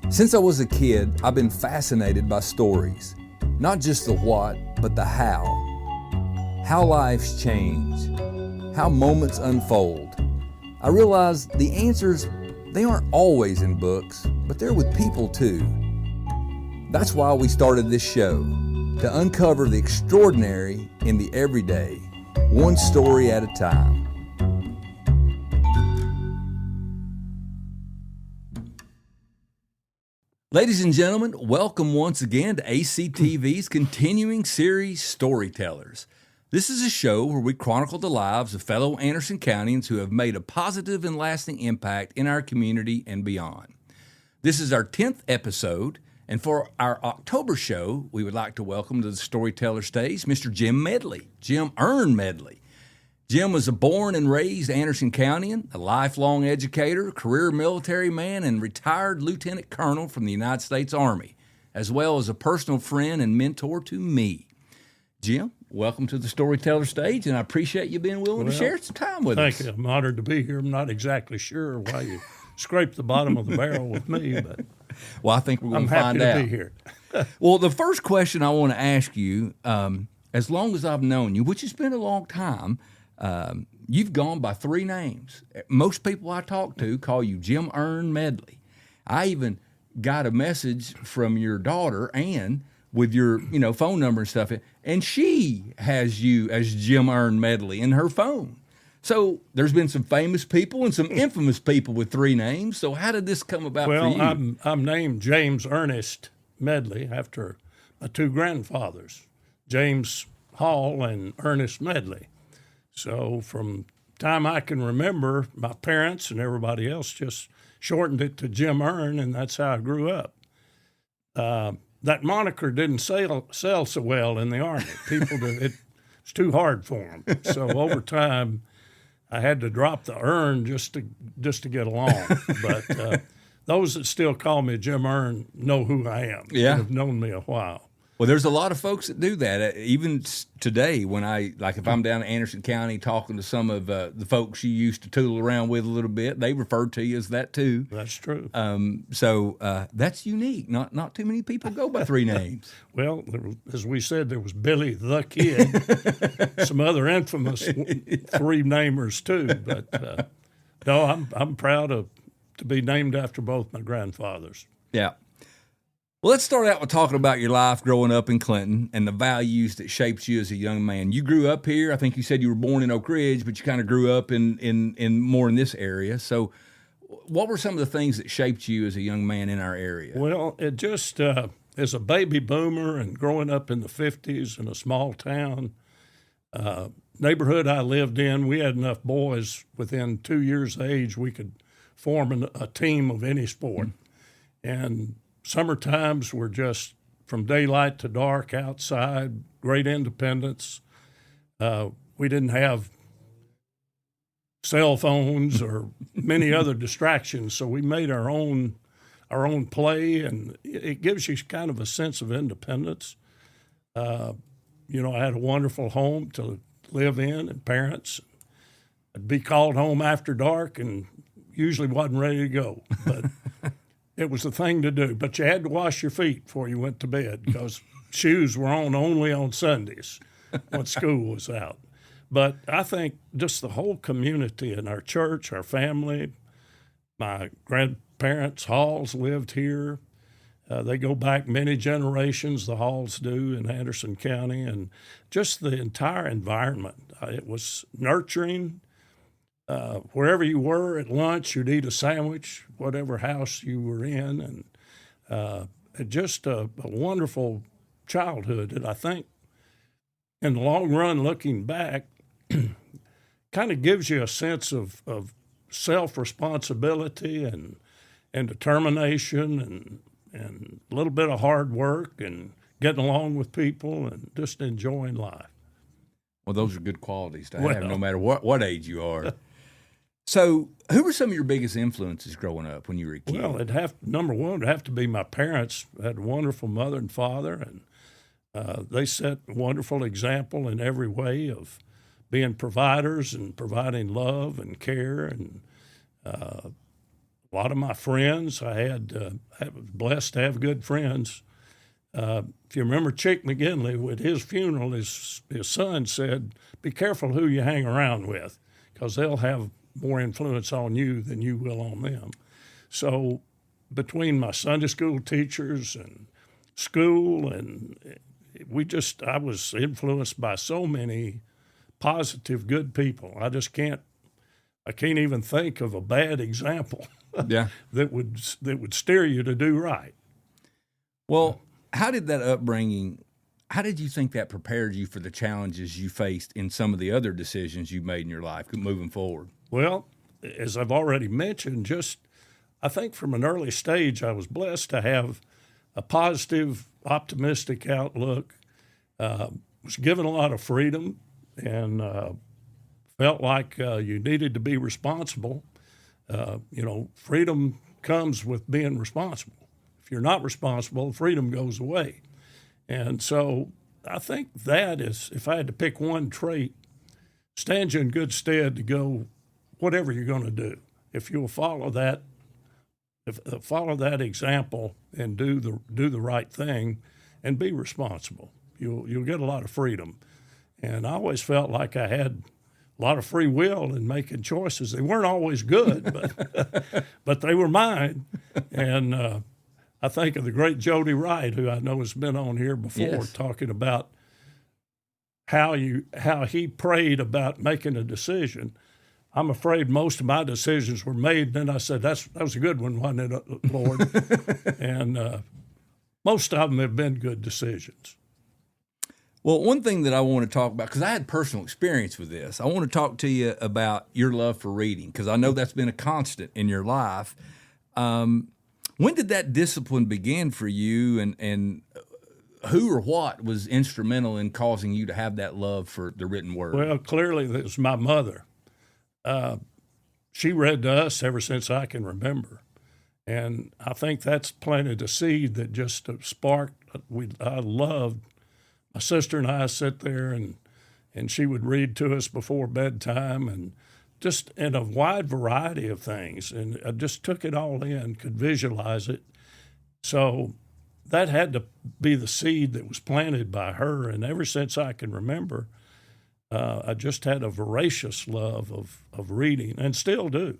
Since I was a kid, I've been fascinated by stories. Not just the what, but the how. How lives change. How moments unfold. I realize the answers, they aren't always in books, but they're with people too. That's why we started this show, to uncover the extraordinary in the everyday, one story at a time. Ladies and gentlemen, welcome once again to ACTV's continuing series, Storytellers. This is a show where we chronicle the lives of fellow Anderson Countyans who have made a positive and lasting impact in our community and beyond. This is our 10th episode, and for our October show, we would like to welcome to the Storyteller stage Mr. Jim Medley, Ern Medley. Jim was a born and raised Anderson Countyan, a lifelong educator, career military man, and retired lieutenant colonel from the United States Army, as well as a personal friend and mentor to me. Jim, welcome to the Storyteller stage, and I appreciate you being willing to share some time with us. Thank you. I'm honored to be here. I'm not exactly sure why you scraped the bottom of the barrel with me, but well, I think we're going to find out. I'm happy to be here. Well, the first question I want to ask you, as long as I've known you, which has been a long time, you've gone by three names. Most people I talk to call you Jim Ern Medley. I even got a message from your daughter, Ann, with your phone number and stuff, and she has you as Jim Ern Medley in her phone. So there's been some famous people and some infamous people with three names. So how did this come about for you? Well, I'm named James Ernest Medley after my two grandfathers, James Hall and Ernest Medley. So from time I can remember, my parents and everybody else just shortened it to Jim Ern, and that's how I grew up. That moniker didn't sell so well in the Army. It's too hard for them. So over time, I had to drop the Ern just to get along. But those that still call me Jim Ern know who I am. Yeah, have known me a while. Well, there's a lot of folks that do that. Even today, when if I'm down in Anderson County talking to some of the folks you used to tool around with a little bit, they refer to you as that too. That's true. So that's unique. Not too many people go by three names. Well, as we said, there was Billy the Kid, some other infamous three namers too. But no, I'm proud to be named after both my grandfathers. Yeah. Well, let's start out with talking about your life growing up in Clinton and the values that shaped you as a young man. You grew up here. I think you said you were born in Oak Ridge, but you kind of grew up in more in this area. So what were some of the things that shaped you as a young man in our area? Well, it just, as a baby boomer and growing up in the 50s in a small town, neighborhood I lived in, we had enough boys within 2 years of age we could form a team of any sport. And summer times were just from daylight to dark outside, great independence. We didn't have cell phones or many other distractions, so we made our own play, and it gives you kind of a sense of independence. I had a wonderful home to live in and parents. I'd be called home after dark and usually wasn't ready to go, but it was the thing to do, but you had to wash your feet before you went to bed because shoes were on only on Sundays when school was out. But I think just the whole community and our church, our family, my grandparents' Halls lived here. They go back many generations, the Halls do, in Anderson County, and just the entire environment. It was nurturing. Wherever you were at lunch, you'd eat a sandwich, whatever house you were in, and just a wonderful childhood that I think, in the long run, looking back, kind of gives you a sense of self-responsibility and determination and a little bit of hard work and getting along with people and just enjoying life. Well, those are good qualities to have no matter what age you are. So who were some of your biggest influences growing up when you were a kid? Well, number one, it'd have to be my parents. I had a wonderful mother and father, and they set a wonderful example in every way of being providers and providing love and care and a lot of my friends, I was blessed to have good friends. If you remember Chick McGinley, with his funeral, his son said, "Be careful who you hang around with, because they'll have more influence on you than you will on them." So between my Sunday school teachers and school, and I was influenced by so many positive, good people. I can't even think of a bad example that would steer you to do right. Well, how did that upbringing, how did you think that prepared you for the challenges you faced in some of the other decisions you made in your life moving forward? Well, as I've already mentioned, I think from an early stage, I was blessed to have a positive, optimistic outlook, was given a lot of freedom, and felt like you needed to be responsible. Freedom comes with being responsible. If you're not responsible, freedom goes away. And so I think that is, if I had to pick one trait, stands you in good stead to go whatever you're going to do. If you'll follow that example and do the right thing and be responsible, you'll get a lot of freedom. And I always felt like I had a lot of free will in making choices. They weren't always good, but they were mine. And I think of the great Jody Wright, who I know has been on here before, talking about how he prayed about making a decision. I'm afraid most of my decisions were made. Then I said, that was a good one, wasn't it, Lord? And most of them have been good decisions. Well, one thing that I want to talk about, because I had personal experience with this, I want to talk to you about your love for reading, because I know that's been a constant in your life. When did that discipline begin for you, and who or what was instrumental in causing you to have that love for the written word? Well, clearly it was my mother. She read to us ever since I can remember. And I think that's planted a seed that just sparked. I loved, my sister and I sit there and she would read to us before bedtime, and just in a wide variety of things. And I just took it all in, could visualize it. So that had to be the seed that was planted by her. And ever since I can remember, I just had a voracious love of reading, and still do.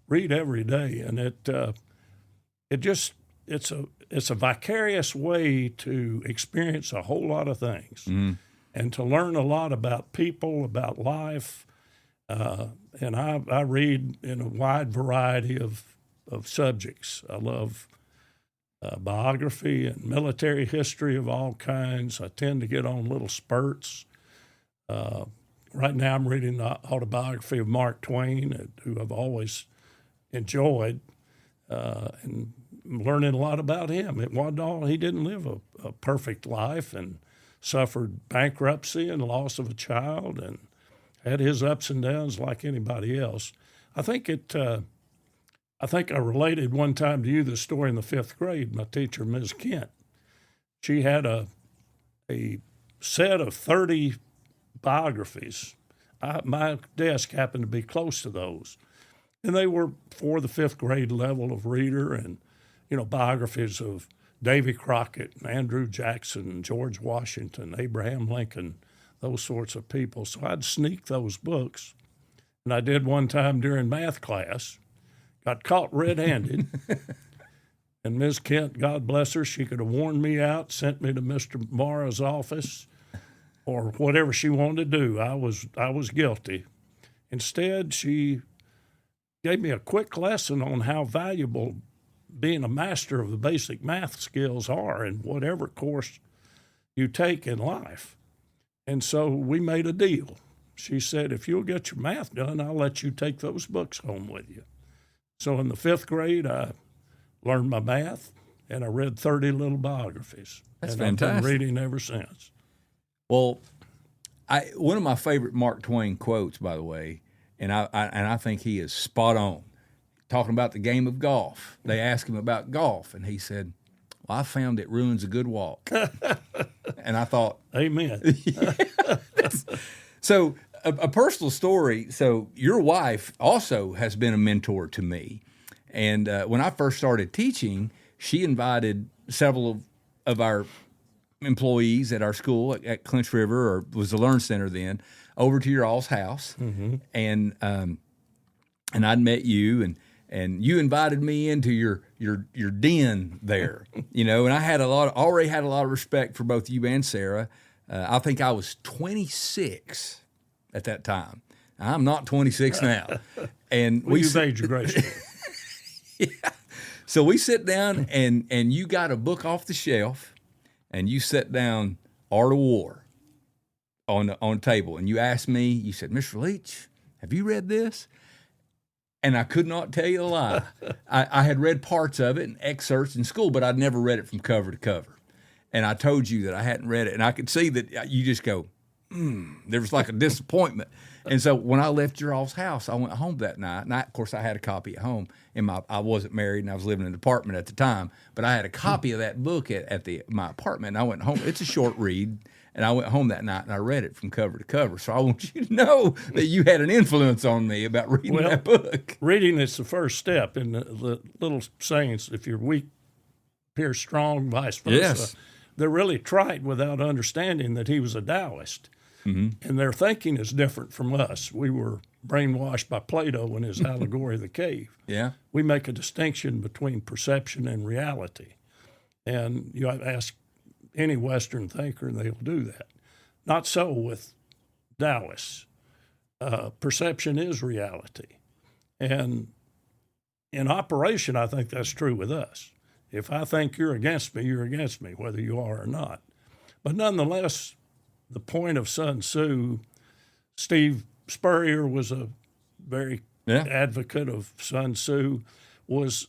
Read every day. And it's a vicarious way to experience a whole lot of things, and to learn a lot about people, about life. And I read in a wide variety of subjects. I love biography and military history of all kinds. I tend to get on little spurts. Right now I'm reading the autobiography of Mark Twain, who I've always enjoyed, and learning a lot about him. It wasn't all, he didn't live a perfect life, and suffered bankruptcy and loss of a child, and had his ups and downs like anybody else. I think I related one time to you the story in the 5th grade. My teacher, Ms. Kent, she had a set of 30 biographies. My desk happened to be close to those. And they were for the 5th grade level of reader, and, biographies of Davy Crockett, and Andrew Jackson, and George Washington, Abraham Lincoln, those sorts of people. So I'd sneak those books. And I did one time during math class, got caught red-handed. And Ms. Kent, God bless her, she could have warned me out, sent me to Mr. Morrow's office, or whatever she wanted to do. I was guilty. Instead, she gave me a quick lesson on how valuable being a master of the basic math skills are in whatever course you take in life. And so we made a deal. She said, if you'll get your math done, I'll let you take those books home with you. So in the 5th grade, I learned my math, and I read 30 little biographies. That's and fantastic. I've been reading ever since. Well, one of my favorite Mark Twain quotes, by the way, and I think he is spot on. Talking about the game of golf, they asked him about golf, and he said, "Well, I found it ruins a good walk." And I thought, Amen. So a personal story. So your wife also has been a mentor to me, And when I first started teaching, she invited several of our employees at our school at Clinch River, or was the Learn Center then, over to your all's house, and I'd met you, and you invited me into your den there, and I had already had a lot of respect for both you and Sarah. I think I was 26 at that time. I'm not 26 now, and you've aged gracefully. Yeah. So we sit down, and you got a book off the shelf, and you set down Art of War on the table, and you asked me. You said, "Mr. Leach, have you read this?" And I could not tell you a lie. I had read parts of it and excerpts in school, but I'd never read it from cover to cover. And I told you that I hadn't read it, and I could see that you just go, there was like a disappointment. And so when I left your all's house, I went home that night. And of course, I had a copy at home. I wasn't married, and I was living in an apartment at the time. But I had a copy of that book at my apartment. And I went home. It's a short read. And I went home that night, and I read it from cover to cover. So I want you to know that you had an influence on me about reading that book. Reading is the first step in the little sayings. If you're weak, appear strong, vice versa. Yes. They're really trite without understanding that he was a Taoist. Mm-hmm. And their thinking is different from us. We were brainwashed by Plato and his allegory of the cave. Yeah. We make a distinction between perception and reality. And you ask any Western thinker, and they'll do that. Not so with Taoists. Perception is reality. And in operation, I think that's true with us. If I think you're against me, you're against me, whether you are or not. But nonetheless, the point of Sun Tzu, Steve Spurrier was a very advocate of Sun Tzu, was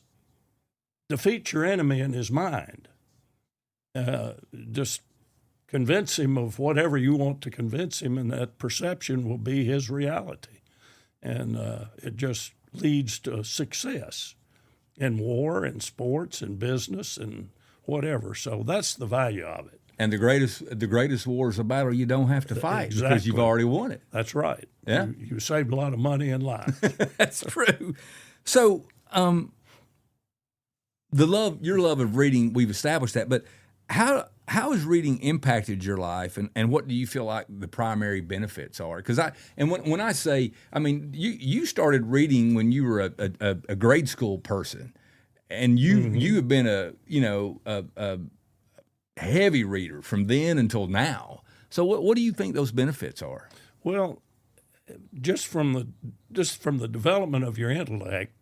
defeat your enemy in his mind. Just convince him of whatever you want to convince him, and that perception will be his reality. And it just leads to success in war and sports and business and whatever. So that's the value of it. And the greatest war is a battle you don't have to fight because you've already won it. That's right. Yeah. You saved a lot of money and lives. That's true. So your love of reading, we've established that, but how has reading impacted your life, and what do you feel like the primary benefits are? Because when I say, I mean, you started reading when you were a grade school person, and you have been a heavy reader from then until now. So what do you think those benefits are? Well, just from the development of your intellect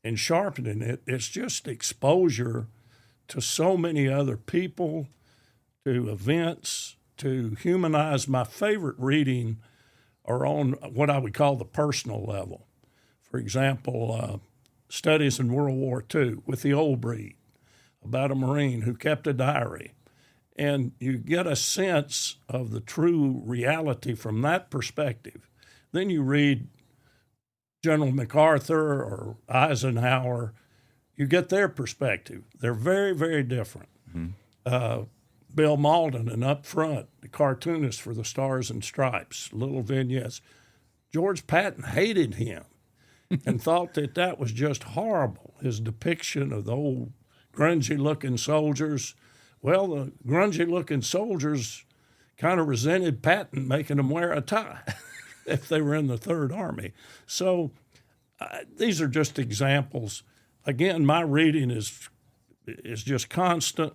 and sharpening it, it's just exposure to so many other people, to events, to humanize. My favorite reading are on what I would call the personal level. For example, studies in World War II with the Old Breed, about a Marine who kept a diary. And you get a sense of the true reality from that perspective. Then you read General MacArthur or Eisenhower, you get their perspective. They're very, very different. Mm-hmm. Bill Malden, and up front, the cartoonist for the Stars and Stripes, little vignettes. George Patton hated him and thought that was just horrible, his depiction of the old grungy-looking soldiers. Well, the grungy-looking soldiers kind of resented Patton making them wear a tie if they were in the Third Army. So these are just examples. Again, my reading is just constant.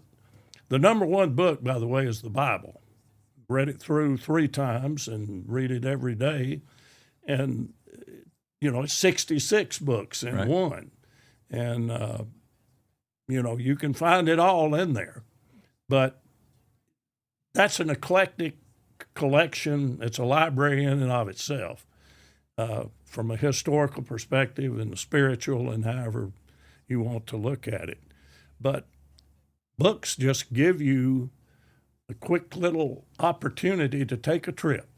The number one book, by the way, is the Bible. Read it through 3 times and read it every day. And, it's 66 books in one. And, you can find it all in there. But that's an eclectic collection. It's a library in and of itself, from a historical perspective and the spiritual and however you want to look at it. But books just give you a quick little opportunity to take a trip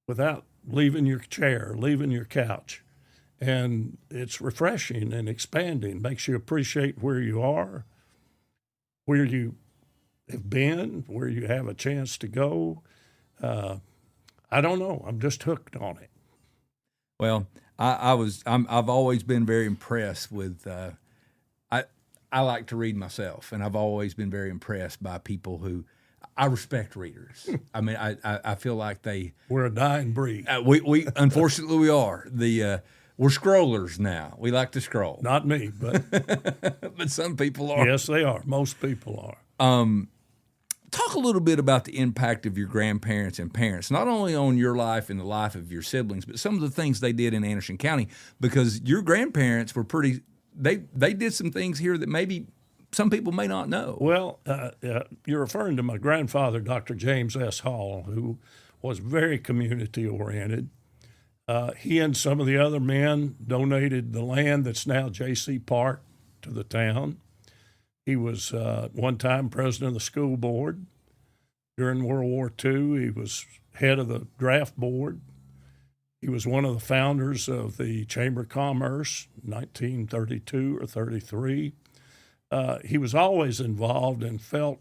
without leaving your chair, leaving your couch. And it's refreshing and expanding, makes you appreciate where you are, where you have been, where you have a chance to go. I don't know. I'm just hooked on it. Well, I've always been very impressed with. I like to read myself, and I've always been very impressed by people who. I respect readers. I mean, I feel like we're a dying breed. We unfortunately we are we're scrollers now. We like to scroll. Not me, but but some people are. Yes, they are. Most people are. Talk a little bit about the impact of your grandparents and parents, not only on your life and the life of your siblings, but some of the things they did in Anderson County, because your grandparents were pretty. They did some things here that maybe some people may not know. Well, you're referring to my grandfather, Dr. James S. Hall, who was very community-oriented. He and some of the other men donated the land that's now J.C. Park to the town. He was one time president of the school board. During World War II, he was head of the draft board. He was one of the founders of the Chamber of Commerce, 1932 or 33. He was always involved and felt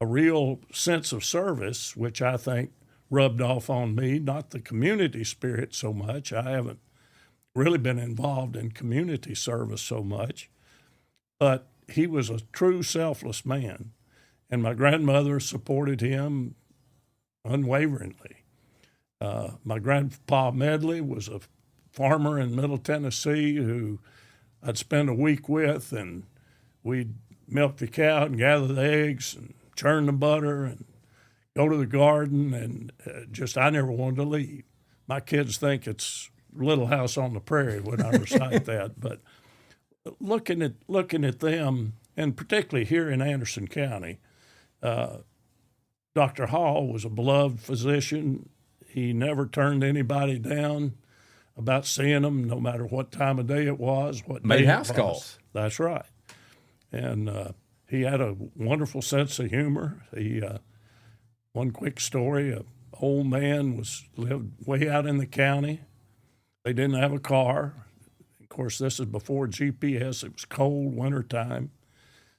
a real sense of service, which I think rubbed off on me, not the community spirit so much. I haven't really been involved in community service so much, but he was a true selfless man, and my grandmother supported him unwaveringly. My grandpa Medley was a farmer in Middle Tennessee who I'd spend a week with, and we'd milk the cow and gather the eggs and churn the butter and go to the garden, and I never wanted to leave. My kids think it's Little House on the Prairie when I recite that, but looking at them, and particularly here in Anderson County, Dr. Hall was a beloved physician. He never turned anybody down about seeing them, no matter what time of day it was. Made house calls. That's right. And he had a wonderful sense of humor. One quick story, an old man lived way out in the county. They didn't have a car. Of course, this is before GPS. It was cold wintertime.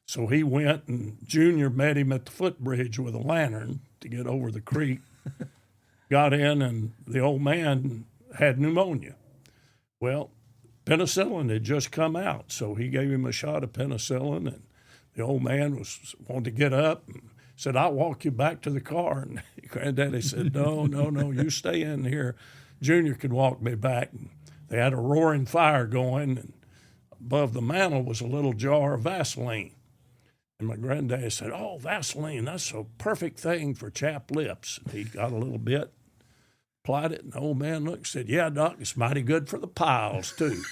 So he went, and Junior met him at the footbridge with a lantern to get over the creek. Got in, and the old man had pneumonia. Well, penicillin had just come out, so he gave him a shot of penicillin, and the old man wanted to get up and said, "I'll walk you back to the car." And Granddaddy said, no, you stay in here. Junior could walk me back. And they had a roaring fire going, and above the mantel was a little jar of Vaseline. And my granddaddy said, "Oh, Vaseline, that's a perfect thing for chapped lips." And he got a little bit, applied it, and the old man looked and said, "Yeah, Doc, it's mighty good for the piles, too."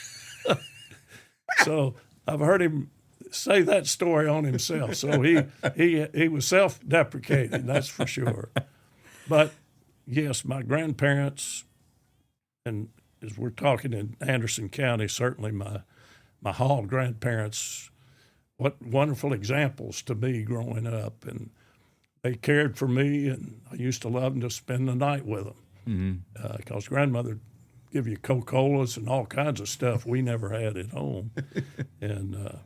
So I've heard him say that story on himself. So he was self-deprecating, that's for sure. But, yes, my grandparents, and as we're talking in Anderson County, certainly my Hall grandparents, what wonderful examples to me growing up. And they cared for me, and I used to love to spend the night with them. Because grandmother give you Coca-Colas and all kinds of stuff we never had at home. And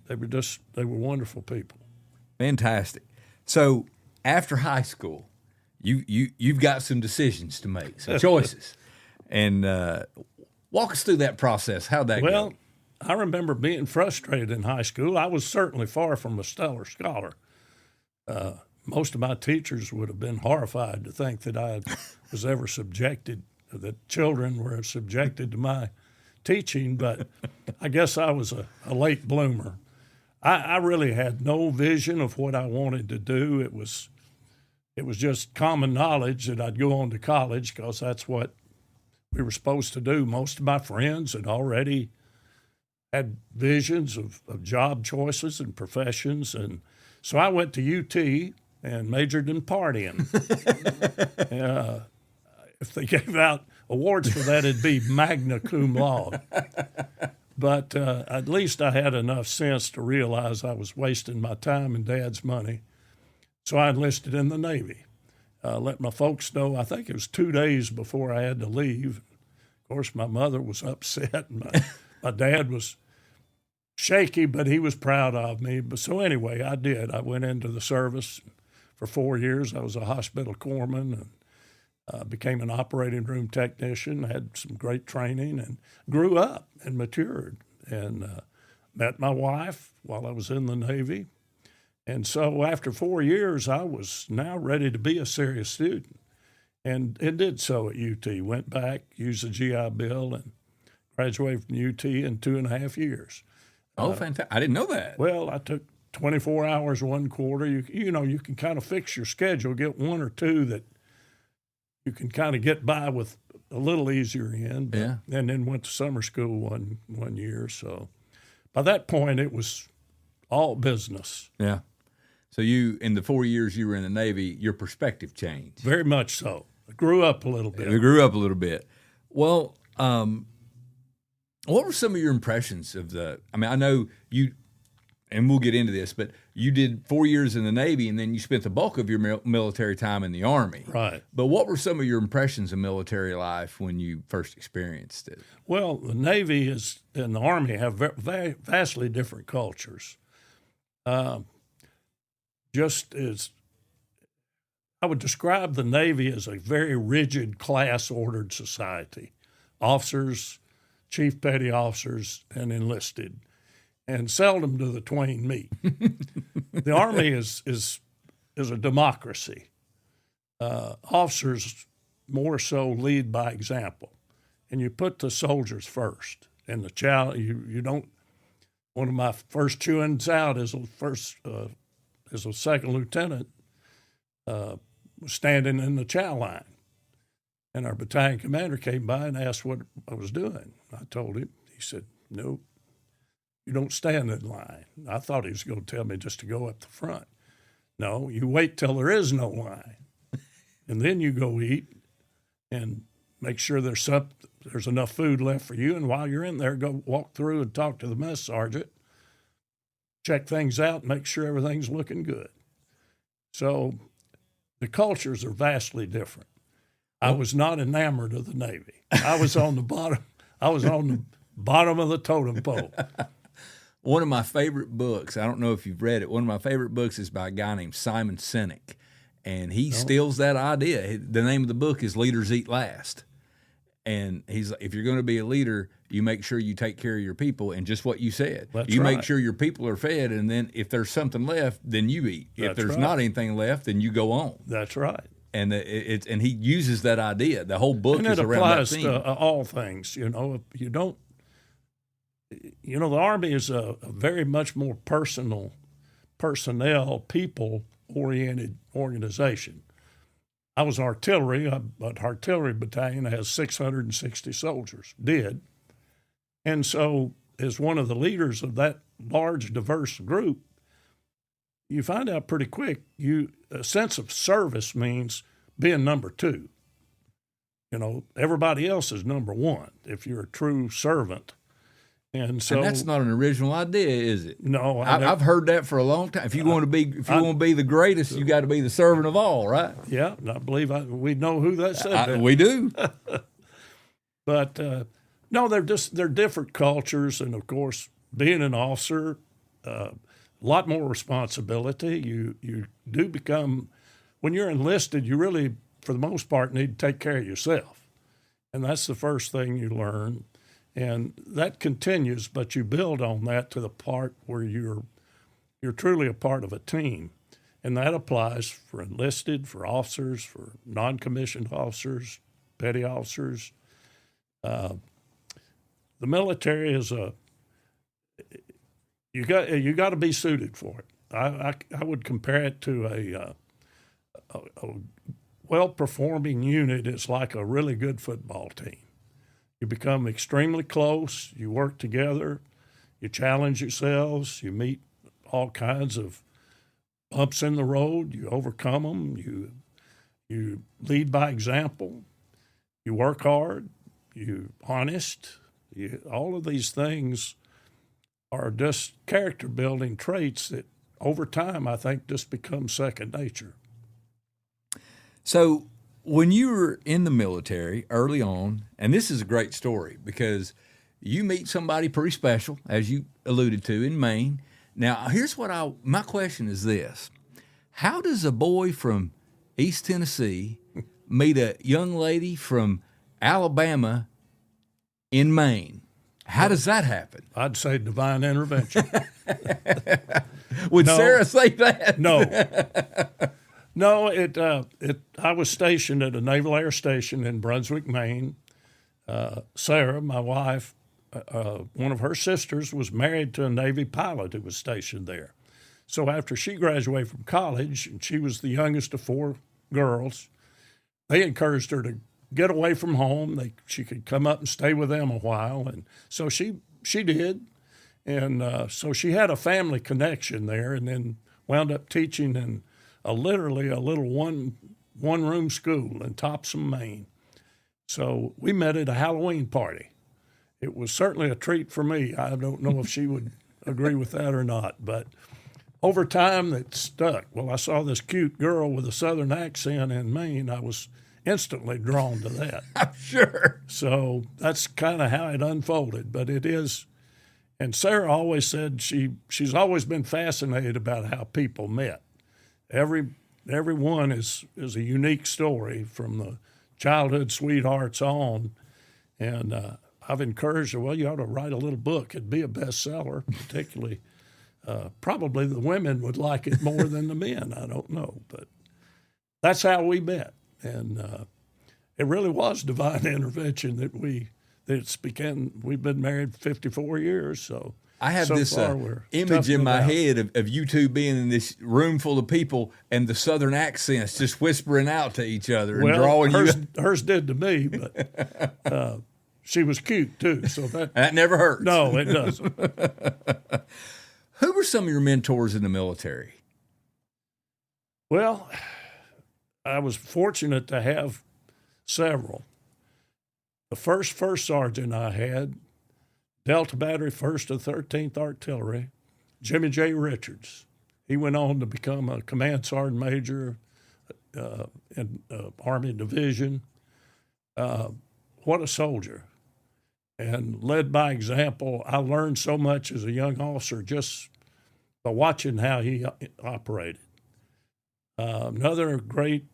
they were wonderful people. Fantastic. So after high school, you've got some decisions to make, some choices. And walk us through that process. How'd that go? Well, I remember being frustrated in high school. I was certainly far from a stellar scholar. Most of my teachers would have been horrified to think that I was ever that children were subjected to my teaching, but I guess I was a late bloomer. I really had no vision of what I wanted to do. It was just common knowledge that I'd go on to college because that's what we were supposed to do. Most of my friends had already had visions of job choices and professions, and so I went to UT and majored in partying. If they gave out awards for that, it'd be magna cum laude. But at least I had enough sense to realize I was wasting my time and Dad's money. So I enlisted in the Navy. Let my folks know, I think it was 2 days before I had to leave. Of course, my mother was upset. My dad was shaky, but he was proud of me. But so anyway, I did. I went into the service for 4 years. I was a hospital corpsman. And became an operating room technician, had some great training, and grew up and matured. And met my wife while I was in the Navy. And so after 4 years, I was now ready to be a serious student. And did so at UT. Went back, used the GI Bill, and graduated from UT in 2.5 years. Oh, fantastic. I didn't know that. Well, I took 24 hours one quarter. You know, you can kind of fix your schedule, get one or two that you can kind of get by with a little easier in. But, yeah. And then went to summer school one year. So by that point, it was all business. Yeah. So you, in the 4 years you were in the Navy, your perspective changed. Very much so. I grew up a little bit. You grew up a little bit. Well, what were some of your impressions of I mean, I know you, and we'll get into this, but you did 4 years in the Navy, and then you spent the bulk of your military time in the Army. Right. But what were some of your impressions of military life when you first experienced it? Well, the Navy and the Army have vastly different cultures. Just as I would describe the Navy as a very rigid, class-ordered society. Officers, chief petty officers, and enlisted. And seldom do the twain meet. The Army is a democracy. Officers more so lead by example, and you put the soldiers first. And you don't. One of my first chewings out as a second lieutenant was standing in the chow line, and our battalion commander came by and asked what I was doing. I told him. He said, "Nope. You don't stand in line." I thought he was going to tell me just to go up the front. No, you wait till there is no line, and then you go eat and make sure there's enough food left for you. And while you're in there, go walk through and talk to the mess sergeant, check things out, make sure everything's looking good. So the cultures are vastly different. I was not enamored of the Navy. I was on the bottom. I was on the bottom of the totem pole. One of my favorite books, I don't know if you've read it, one of my favorite books is by a guy named Simon Sinek, and he steals that idea. The name of the book is Leaders Eat Last. And he's like, if you're going to be a leader, you make sure you take care of your people, and just what you said. That's you right. make sure your people are fed, and then if there's something left, then you eat. If there's right. not anything left, then you go on. That's right. And and he uses that idea. The whole book And is it around that applies theme. to all things. You know, if you don't, the Army is a very much more personnel, people-oriented organization. I was artillery, but artillery battalion has 660 soldiers, And so as one of the leaders of that large, diverse group, you find out pretty quick, a sense of service means being number two. You know, everybody else is number one if you're a true servant. And so, and that's not an original idea, is it? No, I've heard that for a long time. If you want to be the greatest, you got to be the servant of all, right? Yeah, and I believe we know who that said that. We do. But no, they're different cultures, and of course, being an officer, a lot more responsibility. You do become, when you're enlisted, you really, for the most part, need to take care of yourself, and that's the first thing you learn. And that continues, but you build on that to the part where you're truly a part of a team. And that applies for enlisted, for officers, for non-commissioned officers, petty officers. The military is you got to be suited for it. I would compare it to a well-performing unit. It's like a really good football team. You become extremely close. You work together. You challenge yourselves. You meet all kinds of bumps in the road. You overcome them. You lead by example. You work hard. You're honest. All of these things are just character-building traits that over time I think just become second nature. So when you were in the military early on, and this is a great story because you meet somebody pretty special, as you alluded to, in Maine. Now, here's my question is this. How does a boy from East Tennessee meet a young lady from Alabama in Maine. How does that happen? I'd say divine intervention. Would Sarah say that? No. No, I was stationed at a Naval Air Station in Brunswick, Maine. Sarah, my wife, one of her sisters was married to a Navy pilot who was stationed there. So after she graduated from college, and she was the youngest of 4 girls, they encouraged her to get away from home. She could come up and stay with them a while, and so she did. And so she had a family connection there, and then wound up teaching in literally a little one-room school in Topsom, Maine. So we met at a Halloween party. It was certainly a treat for me. I don't know if she would agree with that or not, but over time it stuck. Well, I saw this cute girl with a Southern accent in Maine. I was instantly drawn to that. I'm sure. So that's kind of how it unfolded, but it is. And Sarah always said she's always been fascinated about how people met. Every one is a unique story from the childhood sweethearts on, and I've encouraged her, well, you ought to write a little book. It'd be a bestseller, particularly. Probably the women would like it more than the men. I don't know, but that's how we met, and it really was divine intervention that we've been married 54 years, so. I have this image in my head of you two being in this room full of people and the Southern accents just whispering out to each other and drawing hers did to me, but she was cute too, so that never hurts. No, it doesn't. Who were some of your mentors in the military? Well, I was fortunate to have several. The first sergeant I had, Delta Battery 1st to 13th Artillery, Jimmy J. Richards. He went on to become a command sergeant major in Army Division. What a soldier. And led by example. I learned so much as a young officer just by watching how he operated. Another great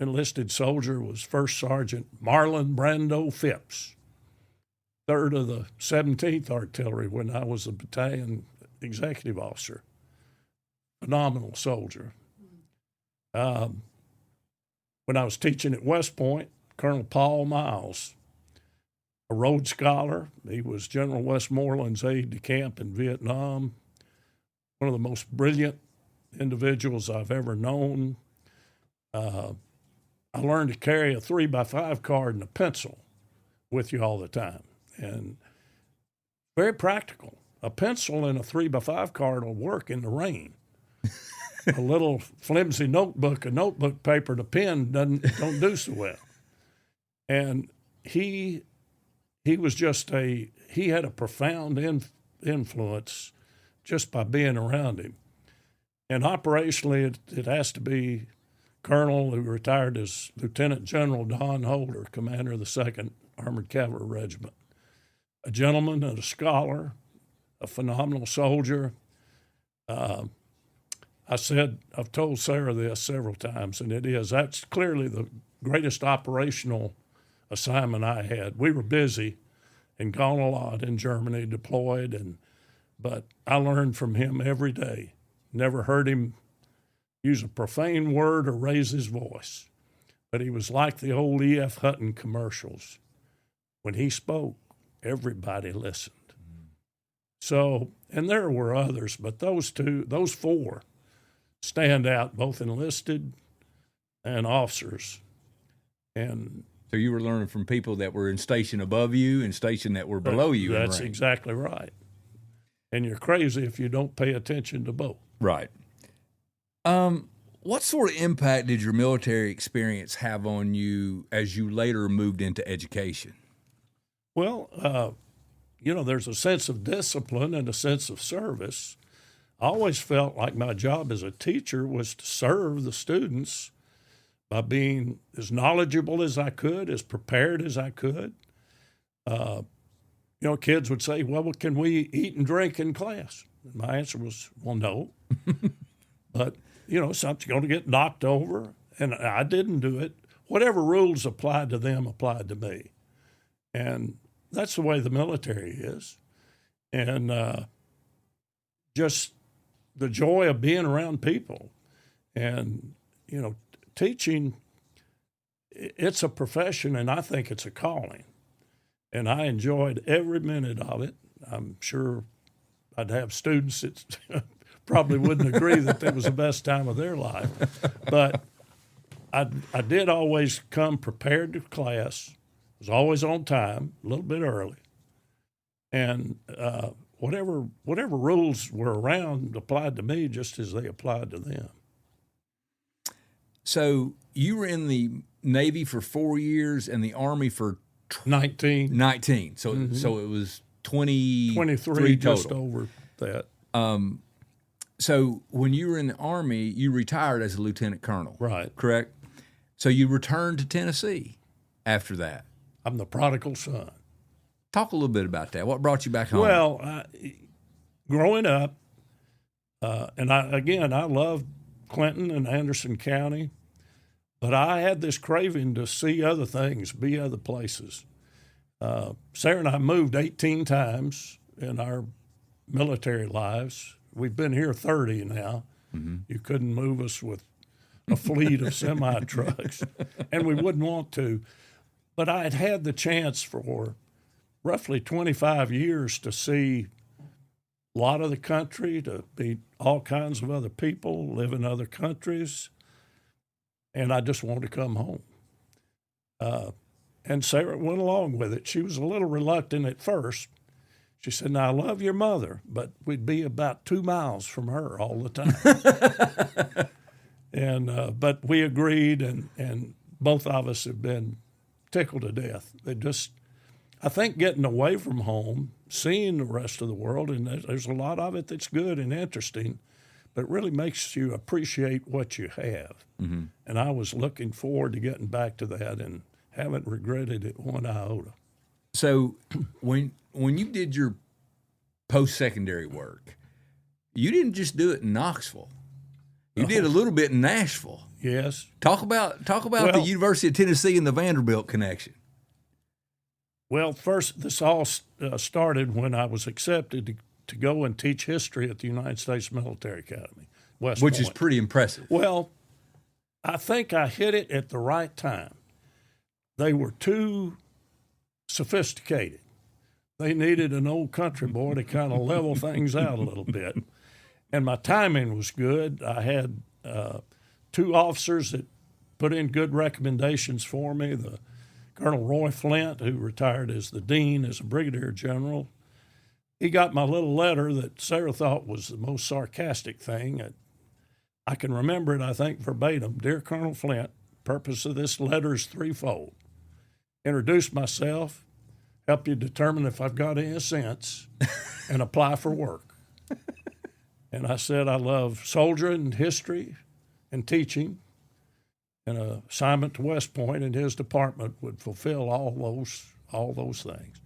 enlisted soldier was First Sergeant Marlon Brando Phipps, 3rd of the 17th Artillery when I was a battalion executive officer. Phenomenal soldier. When I was teaching at West Point, Colonel Paul Miles, a Rhodes Scholar. He was General Westmoreland's aide-de-camp in Vietnam. One of the most brilliant individuals I've ever known. I learned to carry a 3x5 card and a pencil with you all the time. And very practical. A pencil and a 3x5 card will work in the rain. A little flimsy notebook, a notebook paper, the pen don't do so well. And he was just he had a profound influence just by being around him. And operationally, it has to be Colonel, who retired as Lieutenant General Don Holder, commander of the 2nd Armored Cavalry Regiment. A gentleman and a scholar, a phenomenal soldier. I've told Sarah this several times, and that's clearly the greatest operational assignment I had. We were busy and gone a lot in Germany, deployed, but I learned from him every day. Never heard him use a profane word or raise his voice, but he was like the old E.F. Hutton commercials. When he spoke, everybody listened. So, and there were others, but those 4 stand out, both enlisted and officers. And so you were learning from people that were in station above you and station that were below you. That's exactly right. And you're crazy if you don't pay attention to both. Right. What sort of impact did your military experience have on you as you later moved into education? Well, there's a sense of discipline and a sense of service. I always felt like my job as a teacher was to serve the students by being as knowledgeable as I could, as prepared as I could. Kids would say, well, can we eat and drink in class? And my answer was, well, no. But, something's going to get knocked over, and I didn't do it. whatever rules applied to them applied to me. And that's the way the military is. And just the joy of being around people. And, teaching, it's a profession, and I think it's a calling. And I enjoyed every minute of it. I'm sure I'd have students that probably wouldn't agree that it was the best time of their life. But I did always come prepared to class, was always on time, a little bit early. And whatever rules were around applied to me just as they applied to them. So you were in the Navy for 4 years and the Army for 19. So so it was 23 total. Just over that. So when you were in the Army, you retired as a lieutenant colonel. Right. Correct? So you returned to Tennessee after that. I'm the prodigal son. Talk a little bit about that. What brought you back home? Well, growing up, and I loved Clinton and Anderson County, but I had this craving to see other things, be other places. Sarah and I moved 18 times in our military lives. We've been here 30 now. Mm-hmm. You couldn't move us with a fleet of semi-trucks, and we wouldn't want to. But I had the chance for roughly 25 years to see a lot of the country, to meet all kinds of other people, live in other countries, and I just wanted to come home. And Sarah went along with it. She was a little reluctant at first. She said, "Now, I love your mother, but we'd be about 2 miles from her all the time." And but we agreed, and both of us have been tickled to death. I think getting away from home, seeing the rest of the world, and there's a lot of it that's good and interesting, but it really makes you appreciate what you have. Mm-hmm. And I was looking forward to getting back to that and haven't regretted it one iota. So when you did your post-secondary work, you didn't just do it in Knoxville. You did a little bit in Nashville. Yes. Talk about the University of Tennessee and the Vanderbilt connection. Well, first, this all started when I was accepted to go and teach history at the United States Military Academy, West Point. Which is pretty impressive. Well, I think I hit it at the right time. They were too sophisticated. They needed an old country boy to kind of level things out a little bit. And my timing was good. I had 2 officers that put in good recommendations for me. The Colonel Roy Flint, who retired as the dean, as a brigadier general, he got my little letter that Sarah thought was the most sarcastic thing. I can remember it, I think, verbatim. "Dear Colonel Flint, purpose of this letter is threefold. Introduce myself, help you determine if I've got any sense, and apply for work." And I said I love soldiering, history, and teaching. And an assignment to West Point in his department would fulfill all those things.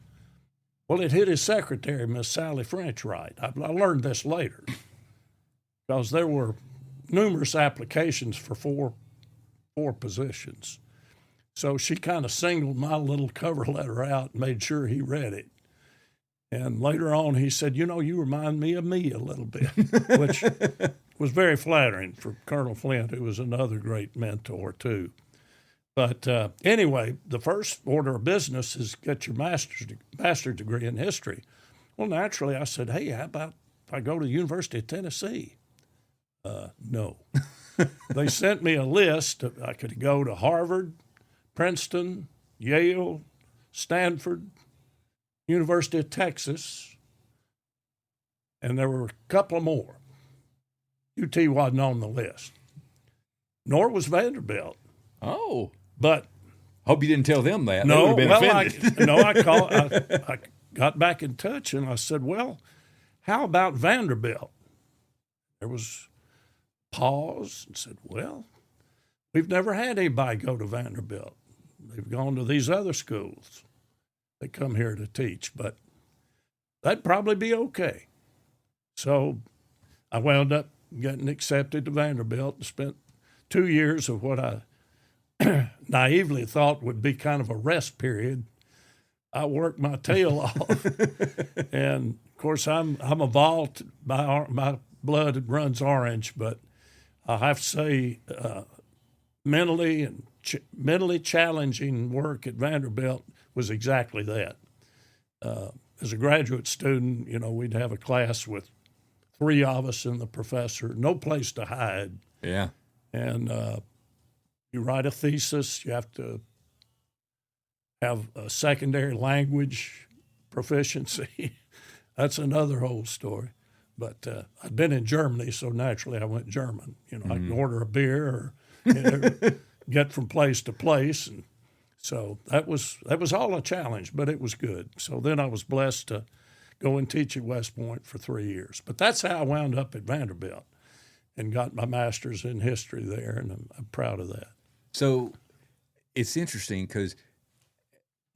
Well, it hit his secretary, Miss Sally French, right. I learned this later because there were numerous applications for four positions. So she kind of singled my little cover letter out and made sure he read it. And later on, he said, "You remind me of me a little bit," which was very flattering for Colonel Flint, who was another great mentor, too. But anyway, the first order of business is get your master's degree in history. Well, naturally, I said, "Hey, how about if I go to the University of Tennessee?" No. They sent me a list. I could go to Harvard, Princeton, Yale, Stanford, University of Texas, and there were a couple more. UT wasn't on the list, nor was Vanderbilt. Oh, but hope you didn't tell them that. No, they would have been offended. I got back in touch and I said, "Well, how about Vanderbilt?" There was a pause and said, "Well, we've never had anybody go to Vanderbilt. They've gone to these other schools. They come here to teach, but that'd probably be okay." So I wound up getting accepted to Vanderbilt and spent 2 years of what I naively thought would be kind of a rest period, I worked my tail off. And of course, I'm a vault. My blood runs orange, but I have to say, mentally challenging work at Vanderbilt was exactly that. As a graduate student, we'd have a class with 3 of us and the professor, no place to hide. Yeah. And you write a thesis, you have to have a secondary language proficiency. That's another whole story. But I've been in Germany, so naturally I went German. I can order a beer or get from place to place. And so that was all a challenge, but it was good. So then I was blessed to go and teach at West Point for 3 years. But that's how I wound up at Vanderbilt and got my master's in history there, and I'm proud of that. So it's interesting because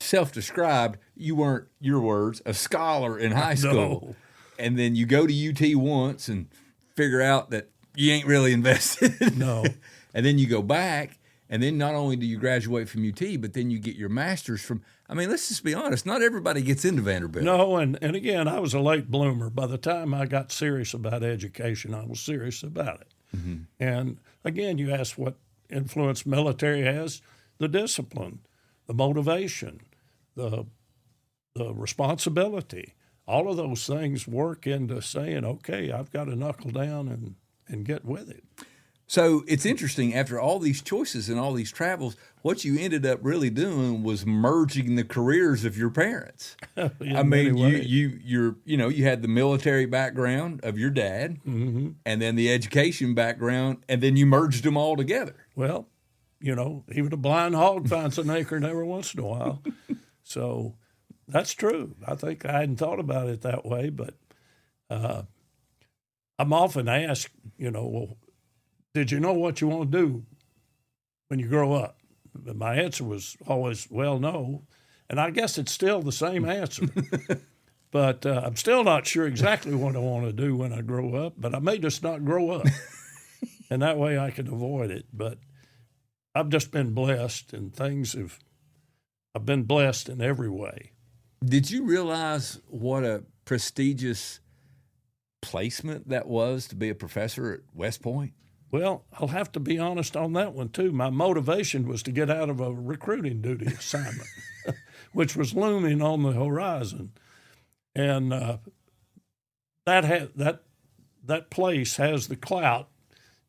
self-described, you weren't, your words, a scholar in high school. No. And then you go to UT once and figure out that you ain't really invested. No. And then you go back, and then not only do you graduate from UT, but then you get your master's from, let's just be honest, not everybody gets into Vanderbilt. No, and again, I was a late bloomer. By the time I got serious about education, I was serious about it. Mm-hmm. And again, you ask what influence military has, the discipline, the motivation, the responsibility. All of those things work into saying, okay, I've got to knuckle down and get with it. So it's interesting, after all these choices and all these travels, what you ended up really doing was merging the careers of your parents. You had the military background of your dad, mm-hmm. and then the education background, and then you merged them all together. Well, even a blind hog finds an acorn every once in a while. So that's true. I think I hadn't thought about it that way, but I'm often asked, well, did you know what you want to do when you grow up? My answer was always, well, no. And I guess it's still the same answer. But I'm still not sure exactly what I want to do when I grow up, but I may just not grow up. And that way I can avoid it. But I've just been blessed, and I've been blessed in every way. Did you realize what a prestigious placement that was to be a professor at West Point? Well, I'll have to be honest on that one, too. My motivation was to get out of a recruiting duty assignment, which was looming on the horizon. And that place has the clout.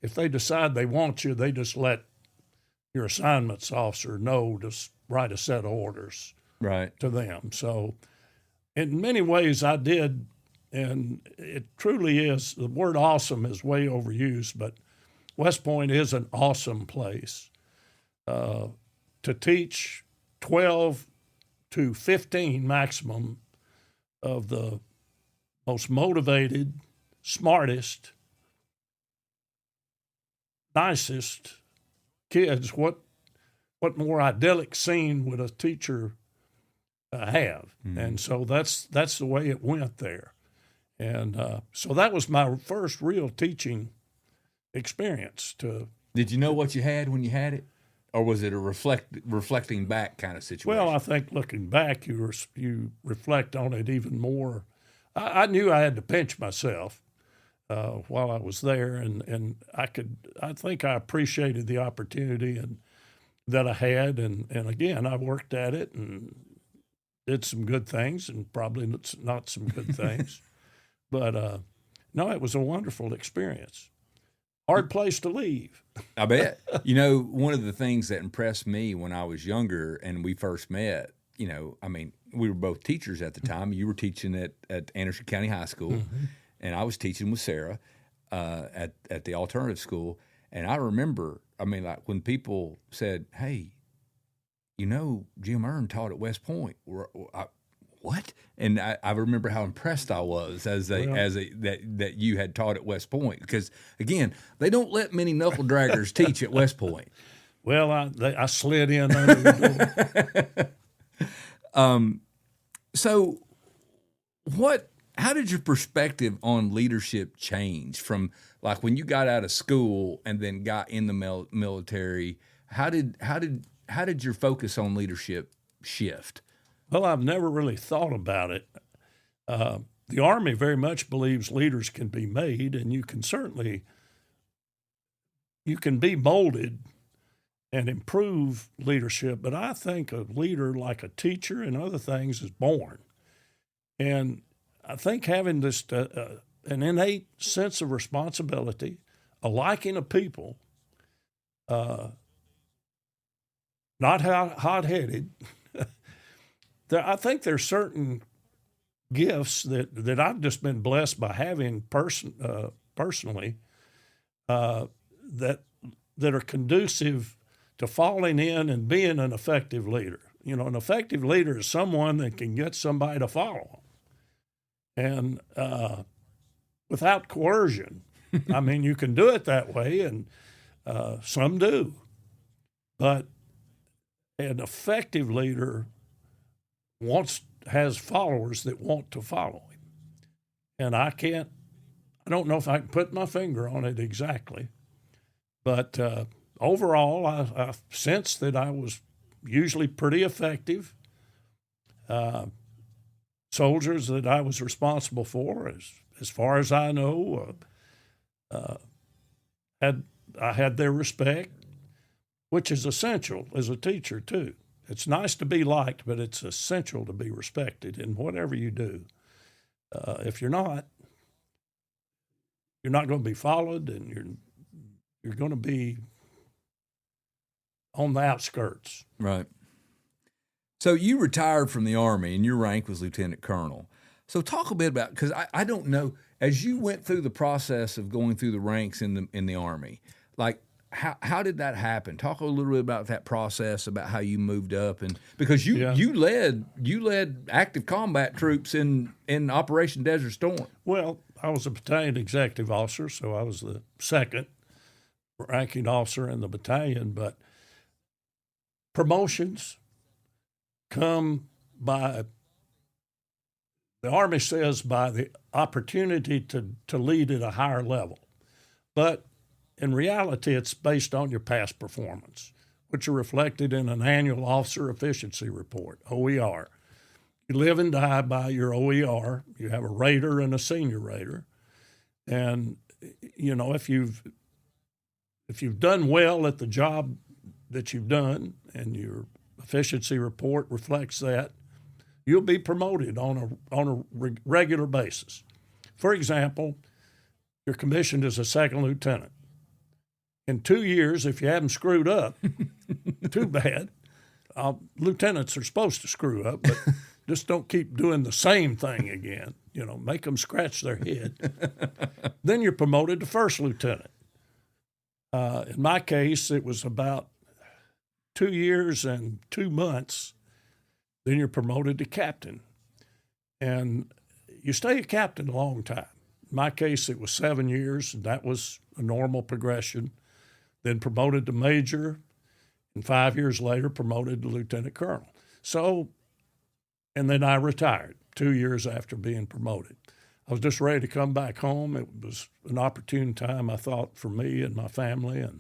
If they decide they want you, they just let your assignments officer know to write a set of orders to them. So in many ways I did, and it truly is, the word awesome is way overused, but West Point is an awesome place to teach 12 to 15 maximum of the most motivated, smartest, nicest kids. What more idyllic scene would a teacher have? Mm-hmm. And so that's the way it went there. And so that was my first real teaching experience. Did you know what you had when you had it, or was it a reflecting back kind of situation? Well, I think looking back, you reflect on it even more. I knew I had to pinch myself while I was there, and I think I appreciated the opportunity that I had, and again, I worked at it and did some good things, and probably not some good things, but no, it was a wonderful experience. Hard place to leave. I bet. One of the things that impressed me when I was younger and we first met, we were both teachers at the time. You were teaching at Anderson County High School, mm-hmm. and I was teaching with Sarah at the alternative school. And I remember, when people said, hey, Jim Ern taught at West Point. What? And I remember how impressed I was that you had taught at West Point, because again, they don't let many knuckle draggers teach at West Point. Well, I slid in under the door. So how did your perspective on leadership change from like when you got out of school and then got in the military? How did your focus on leadership shift? Well, I've never really thought about it. The Army very much believes leaders can be made, and you can be molded and improve leadership. But I think a leader, like a teacher and other things, is born. And I think having this an innate sense of responsibility, a liking of people, not hot-headed. I think there's certain gifts that I've just been blessed by having personally that are conducive to falling in and being an effective leader. You know, an effective leader is someone that can get somebody to follow them, and without coercion. I mean, you can do it that way, and some do. But an effective leader has followers that want to follow him. And I don't know if I can put my finger on it exactly, but overall, I sensed that I was usually pretty effective. Soldiers that I was responsible for, as far as I know, I had their respect, which is essential as a teacher too. It's nice to be liked, but it's essential to be respected in whatever you do. If you're not going to be followed, and you're going to be on the outskirts. Right. So you retired from the Army, and your rank was lieutenant colonel. So talk a bit about, because I don't know, as you went through the process of going through the ranks in the Army, like how did that happen? Talk a little bit about that process, about how you moved up, and because you led active combat troops in Operation Desert Storm. Well, I was a battalion executive officer, so I was the second ranking officer in the battalion. But promotions come by, the Army says, by the opportunity to lead at a higher level. But in reality, it's based on your past performance, which are reflected in an annual officer efficiency report, OER. You live and die by your OER. You have a rater and a senior rater. And, you know, if you've done well at the job that you've done and your efficiency report reflects that, you'll be promoted on a regular basis. For example, you're commissioned as a second lieutenant. In 2 years, if you haven't screwed up, too bad. Lieutenants are supposed to screw up, but just don't keep doing the same thing again. You know, make them scratch their head. Then you're promoted to first lieutenant. In my case, it was about 2 years and 2 months. Then you're promoted to captain. And you stay a captain a long time. In my case, it was 7 years, and that was a normal progression. Then promoted to major, and 5 years later promoted to lieutenant colonel. So, and then I retired 2 years after being promoted. I was just ready to come back home. It was an opportune time, I thought, for me and my family, and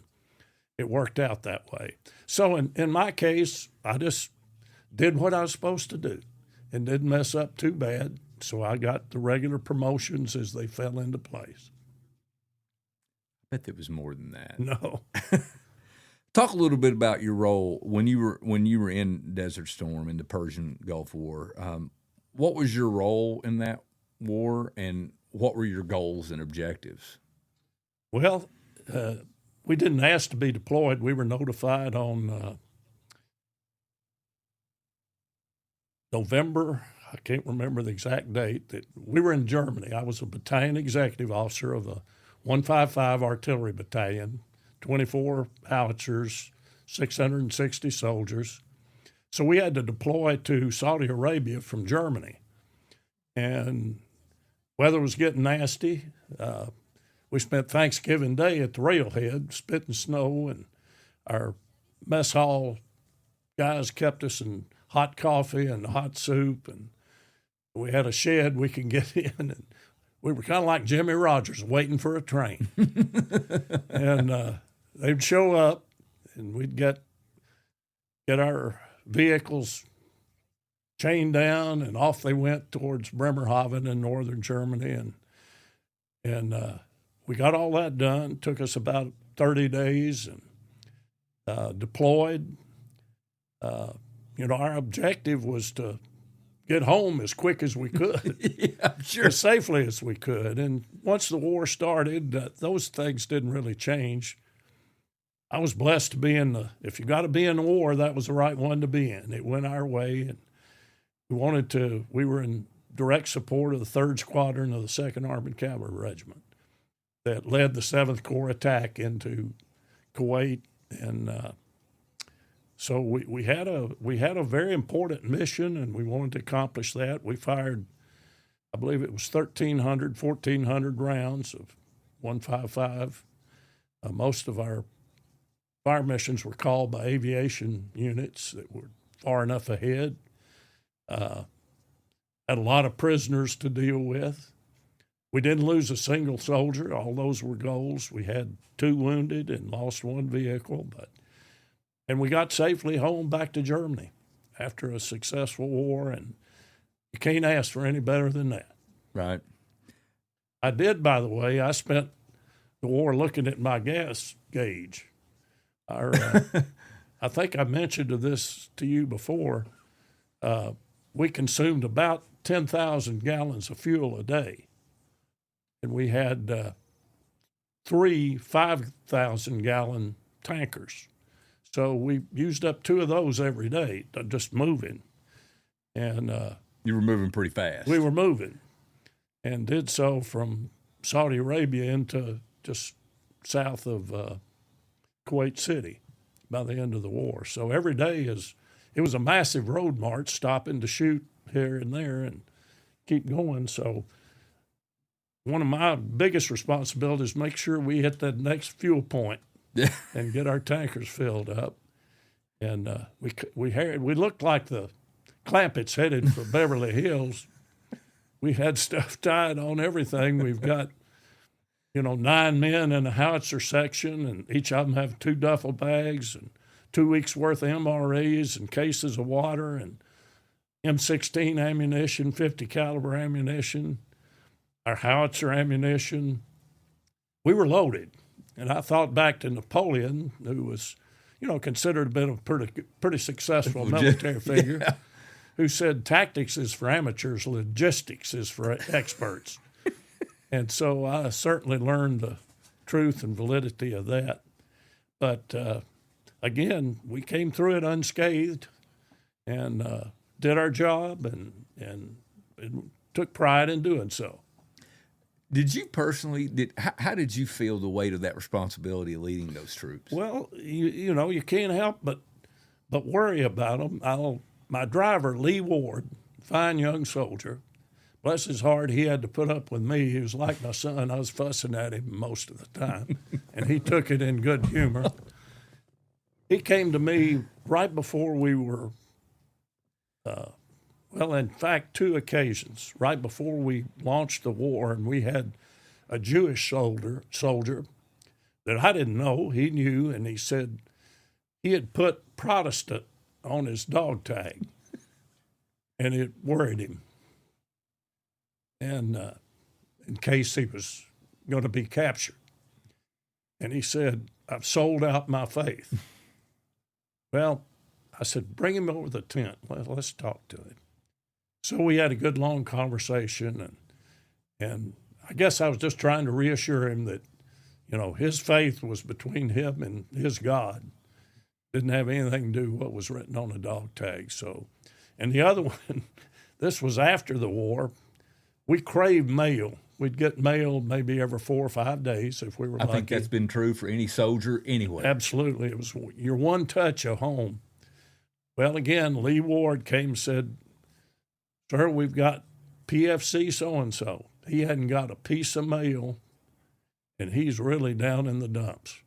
it worked out that way. So in my case, I just did what I was supposed to do and didn't mess up too bad. So I got the regular promotions as they fell into place. I bet there was more than that. No. Talk a little bit about your role when you were in Desert Storm in the Persian Gulf War. What was your role in that war, and what were your goals and objectives? Well, we didn't ask to be deployed. We were notified on November, I can't remember the exact date, that we were in Germany. I was a battalion executive officer of a 155 Artillery Battalion, 24 howitzers, 660 soldiers. So we had to deploy to Saudi Arabia from Germany. And weather was getting nasty. We spent Thanksgiving Day at the railhead, spitting snow, and our mess hall guys kept us in hot coffee and hot soup, and we had a shed we could get in, and we were kind of like Jimmy Rogers waiting for a train. And they'd show up, and we'd get our vehicles chained down, and off they went towards Bremerhaven in northern Germany, and we got all that done. It took us about 30 days, and deployed. Our objective was to get home as quick as we could, Yeah, sure. as safely as we could. And once the war started, those things didn't really change. I was blessed to be if you got to be in the war, that was the right one to be in. It went our way, and we were in direct support of the 3rd Squadron of the 2nd Armored Cavalry Regiment that led the 7th Corps attack into Kuwait. And so we had a very important mission, and we wanted to accomplish that. We fired, I believe it was 1,400 rounds of 155. Most of our fire missions were called by aviation units that were far enough ahead. Had a lot of prisoners to deal with. We didn't lose a single soldier. All those were goals. We had 2 wounded and lost 1 vehicle, and we got safely home back to Germany after a successful war, and you can't ask for any better than that. Right. I did, by the way, I spent the war looking at my gas gauge. I think I mentioned this to you before. We consumed about 10,000 gallons of fuel a day, and we had 3 5,000-gallon tankers. So we used up 2 of those every day, just moving. And you were moving pretty fast. We were moving, and did so from Saudi Arabia into just south of Kuwait City by the end of the war. So every day it was a massive road march, stopping to shoot here and there and keep going. So one of my biggest responsibilities is make sure we hit that next fuel point and get our tankers filled up. And we looked like the Clampetts headed for Beverly Hills. We had stuff tied on everything. We've got 9 men in a howitzer section, and each of them have 2 duffel bags and 2 weeks' worth of MREs and cases of water and M16 ammunition, 50 caliber ammunition, our howitzer ammunition. We were loaded. And I thought back to Napoleon, who was, considered a bit of a pretty successful military figure, yeah, who said tactics is for amateurs, logistics is for experts. And so I certainly learned the truth and validity of that. But again, we came through it unscathed and did our job and took pride in doing so. Did you personally, how did you feel the weight of that responsibility of leading those troops? Well, you can't help but worry about them. My driver, Lee Ward, fine young soldier, bless his heart, he had to put up with me. He was like my son. I was fussing at him most of the time, and he took it in good humor. He came to me right before we were, in fact, 2 occasions, right before we launched the war, and we had a Jewish soldier that I didn't know. He knew, and he said he had put Protestant on his dog tag, and it worried him. And in case he was going to be captured. And he said, I've sold out my faith. Well, I said, bring him over the tent. Let's talk to him. So we had a good long conversation, and I guess I was just trying to reassure him that, his faith was between him and his God. Didn't have anything to do with what was written on the dog tag. So, and the other one, this was after the war. We craved mail. We'd get mail maybe every 4 or 5 days if we were lucky. I think that's been true for any soldier anyway. Absolutely. It was your one touch of home. Well, again, Lee Ward came and said, sir, we've got PFC so-and-so. He hadn't got a piece of mail, and he's really down in the dumps.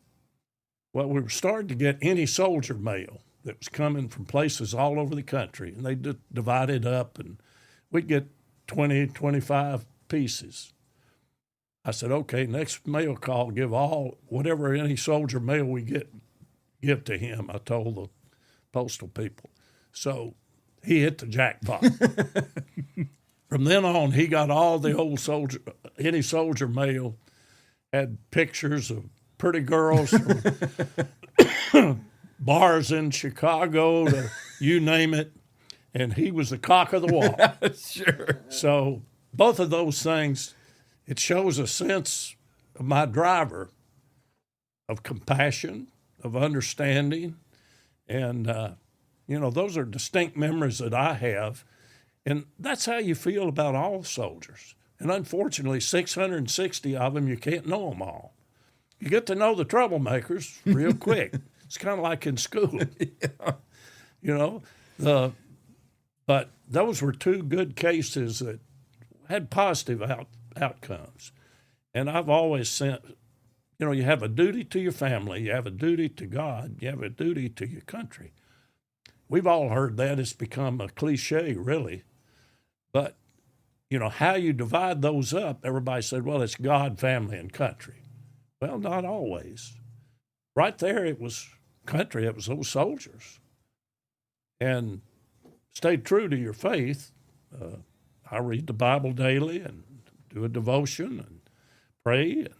Well, we were starting to get any soldier mail that was coming from places all over the country, and they divided up, and we'd get 20, 25 pieces. I said, okay, next mail call, give whatever any soldier mail we get, give to him. I told the postal people. So he hit the jackpot. From then on, he got all the old soldier, any soldier mail, had pictures of pretty girls from bars in Chicago, you name it, and he was the cock of the walk. Sure. So both of those things, it shows a sense of my driver of compassion, of understanding, and those are distinct memories that I have, and that's how you feel about all soldiers. And unfortunately, 660 of them, you can't know them all. You get to know the troublemakers real quick. It's kind of like in school, But those were two good cases that had positive outcomes. And I've always said, you have a duty to your family, you have a duty to God, you have a duty to your country. We've all heard that. It's become a cliche, really. But, how you divide those up, everybody said, well, it's God, family, and country. Well, not always. Right there, it was country. It was those soldiers. And stay true to your faith. I read the Bible daily and do a devotion and pray. And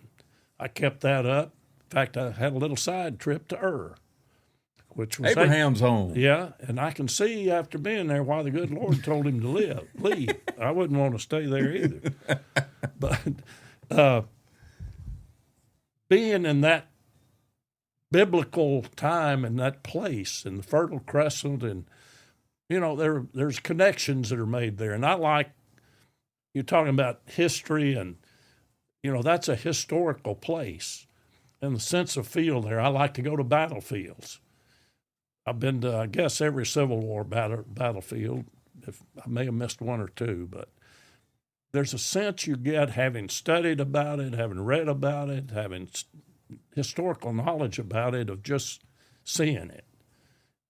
I kept that up. In fact, I had a little side trip to Ur, which was Abraham's home. Yeah, and I can see after being there why the good Lord told him to leave. I wouldn't want to stay there either. But being in that biblical time and that place in the Fertile Crescent, and there's connections that are made there, and I like you're talking about history, and that's a historical place, and the sense of feel there. I like to go to battlefields. I've been to, I guess, every Civil War battlefield. I may have missed one or two, but there's a sense you get having studied about it, having read about it, having historical knowledge about it, of just seeing it.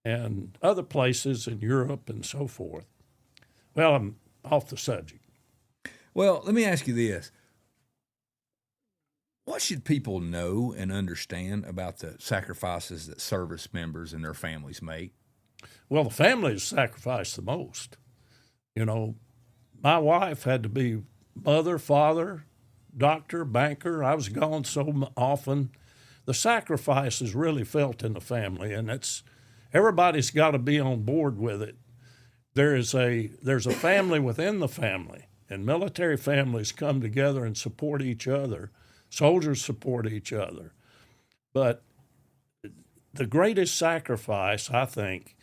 And other places in Europe and so forth. Well, I'm off the subject. Well, let me ask you this. What should people know and understand about the sacrifices that service members and their families make? Well, the families sacrifice the most. My wife had to be mother, father, doctor, banker. I was gone so often. The sacrifice is really felt in the family, and everybody's got to be on board with it. There's a family within the family, and military families come together and support each other. Soldiers support each other. But the greatest sacrifice, I think,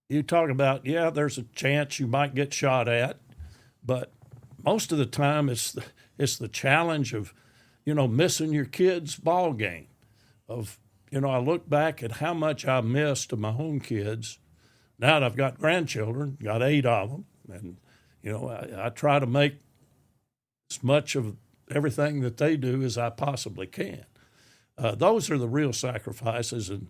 you talk about, there's a chance you might get shot at, but most of the time it's the challenge of, missing your kid's ball game. I look back at how much I missed of my own kids. Now that I've got grandchildren, got 8 of them, and, I try to make as much of everything that they do as I possibly can. Those are the real sacrifices. And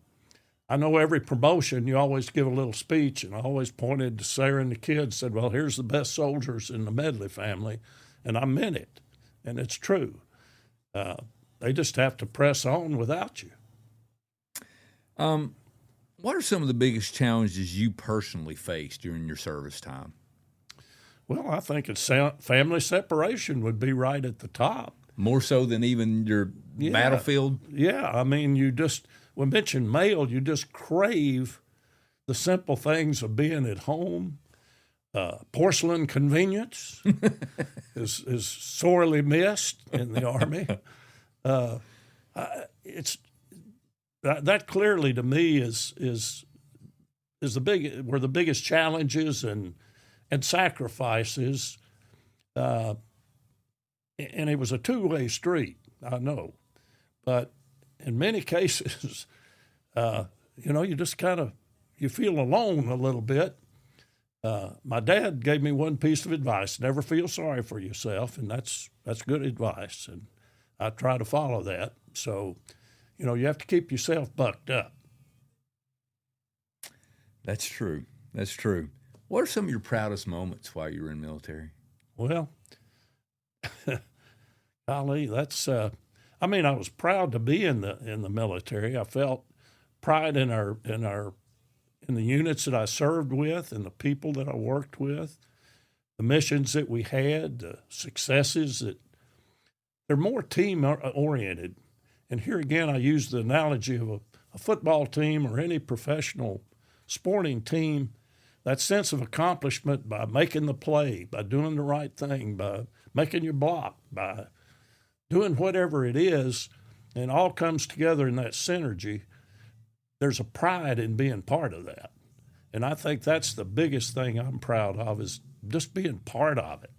I know every promotion, you always give a little speech, and I always pointed to Sarah and the kids, said, well, here's the best soldiers in the Medley family. And I meant it. And it's true. They just have to press on without you. What are some of the biggest challenges you personally faced during your service time? Well, I think it's family separation would be right at the top. More so than even your battlefield? Yeah. I mean, when mentioned mail, you just crave the simple things of being at home. Porcelain convenience is sorely missed in the Army. It's that clearly to me is were the biggest challenges and sacrifices, and it was a two-way street, I know, but in many cases, you just you feel alone a little bit. My dad gave me one piece of advice: never feel sorry for yourself, and that's good advice, and I try to follow that. So, you have to keep yourself bucked up. That's true. That's true. What are some of your proudest moments while you were in the military? Well, golly, that's. I was proud to be in the military. I felt pride in the units that I served with and the people that I worked with, the missions that we had, the successes that they're more team oriented. And here again, I use the analogy of a football team or any professional sporting team. That sense of accomplishment by making the play, by doing the right thing, by making your block, by doing whatever it is, and all comes together in that synergy. There's a pride in being part of that. And I think that's the biggest thing I'm proud of, is just being part of it.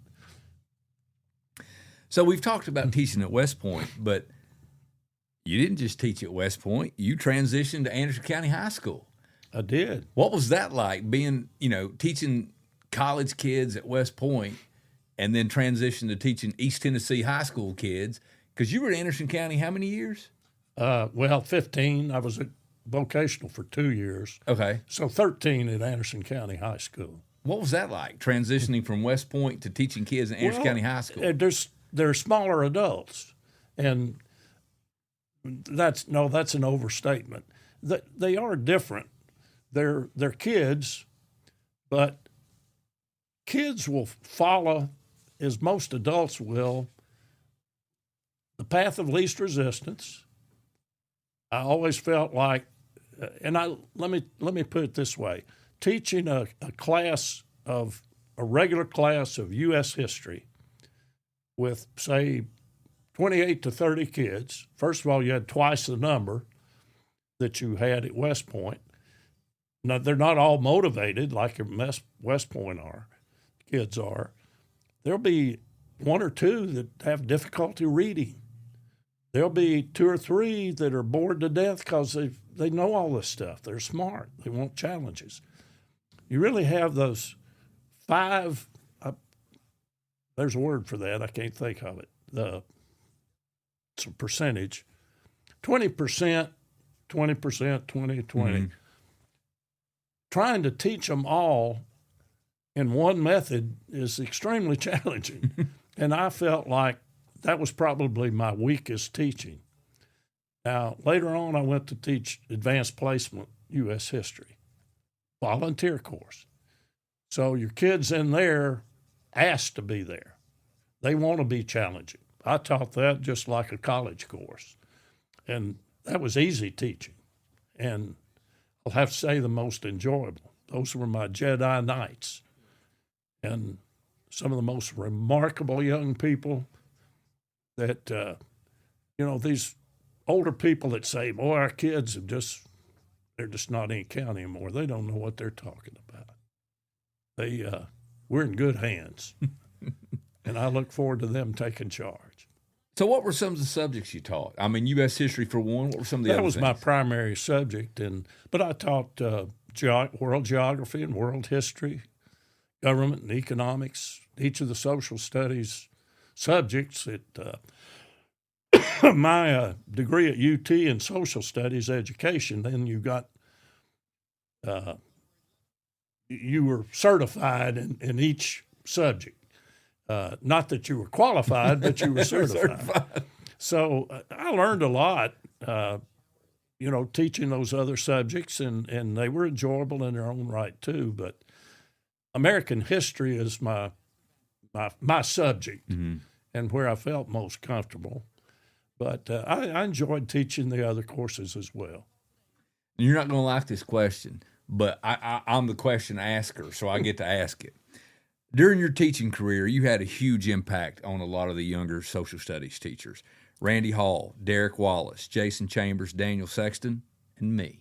So we've talked about teaching at West Point, but you didn't just teach at West Point. You transitioned to Anderson County High School. I did. What was that like, being, teaching college kids at West Point and then transition to teaching East Tennessee high school kids? Because you were at Anderson County how many years? 15. I was at vocational for 2 years. Okay. So 13 at Anderson County High School. What was that like, transitioning from West Point to teaching kids in Anderson County High School? They're smaller adults, and that's an overstatement. They are different. They're kids, but kids will follow, as most adults will, the path of least resistance. I always felt like, let me put it this way: teaching a regular class of U.S. history with, say, 28 to 30 kids. First of all, you had twice the number that you had at West Point. Now, they're not all motivated like West Point kids are. There'll be one or two that have difficulty reading. There'll be two or three that are bored to death because they know all this stuff. They're smart. They want challenges. You really have those five, there's a word for that. I can't think of it. It's a percentage, 20%, 20%, 20, 20. Mm-hmm. Trying to teach them all in one method is extremely challenging. And I felt like that was probably my weakest teaching. Now, later on, I went to teach advanced placement U.S. history, volunteer course. So your kids in there asked to be there. They want to be challenging. I taught that just like a college course. And that was easy teaching. And I'll have to say the most enjoyable. Those were my Jedi Knights. And some of the most remarkable young people that, these older people that say, boy, our kids they're just not in county anymore. They don't know what they're talking about. We're in good hands. And I look forward to them taking charge. So what were some of the subjects you taught? I mean, U.S. history for one. What were some of the other things? That was my primary subject, but I taught world geography and world history, government and economics, each of the social studies subjects. My degree at UT in social studies education, then you were certified in each subject. Not that you were qualified, but you were certified. So I learned a lot, teaching those other subjects, and they were enjoyable in their own right too. But American history is my subject, mm-hmm. and where I felt most comfortable. But I enjoyed teaching the other courses as well. You're not going to like this question, but I'm the question asker, so I get to ask it. During your teaching career, you had a huge impact on a lot of the younger social studies teachers. Randy Hall, Derek Wallace, Jason Chambers, Daniel Sexton, and me.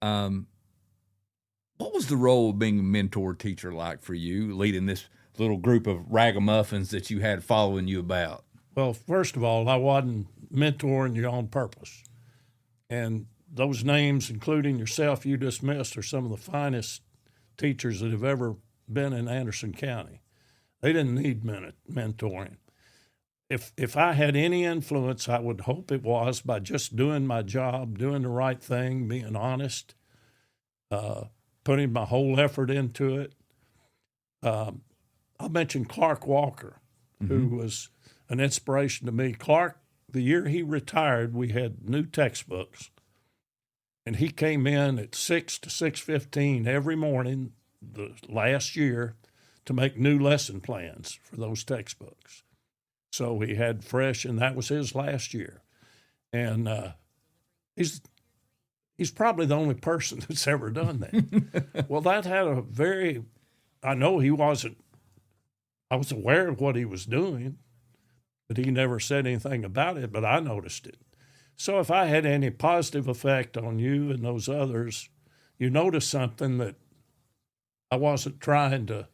What was the role of being a mentor teacher like for you, leading this little group of ragamuffins that you had following you about? Well, first of all, I wasn't mentoring you on purpose. And those names, including yourself, you dismissed, are some of the finest teachers that have ever been in Anderson County. They didn't need mentoring. If I had any influence, I would hope it was by just doing my job, doing the right thing, being honest, putting my whole effort into it. I mentioned Clark Walker, mm-hmm. who was an inspiration to me. Clark, the year he retired, we had new textbooks. And he came in at 6 to 6:15 every morning the last year to make new lesson plans for those textbooks. So he had fresh, and that was his last year. And he's probably the only person that's ever done that. Well, that had a very, I know he wasn't, I was aware of what he was doing, but he never said anything about it, but I noticed it. So if I had any positive effect on you and those others, you notice something that I wasn't trying to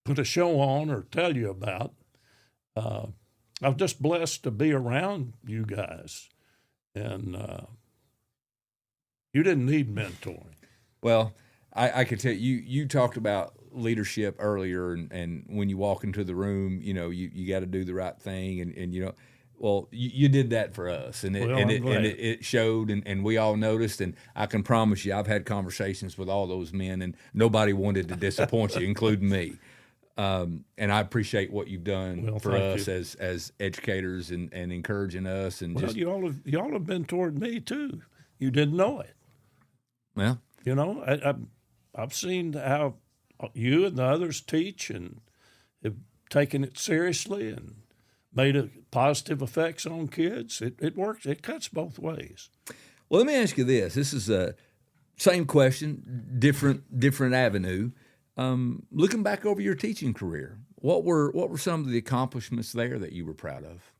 put a show on or tell you about. I'm just blessed to be around you guys. And you didn't need mentoring. Well, I could tell you talked about leadership earlier, and when you walk into the room, you got to do the right thing, and well, you did that for us, and it showed, and we all noticed. And I can promise you, I've had conversations with all those men, and nobody wanted to disappoint you, including me. And I appreciate what you've done for us as educators and encouraging us. And you all have been toward me too. You didn't know it. Well, I've seen how you and the others teach and have taken it seriously and made positive effects on kids. It works. It cuts both ways. Well, let me ask you this. This is a same question, different avenue. Looking back over your teaching career, what were some of the accomplishments there that you were proud of?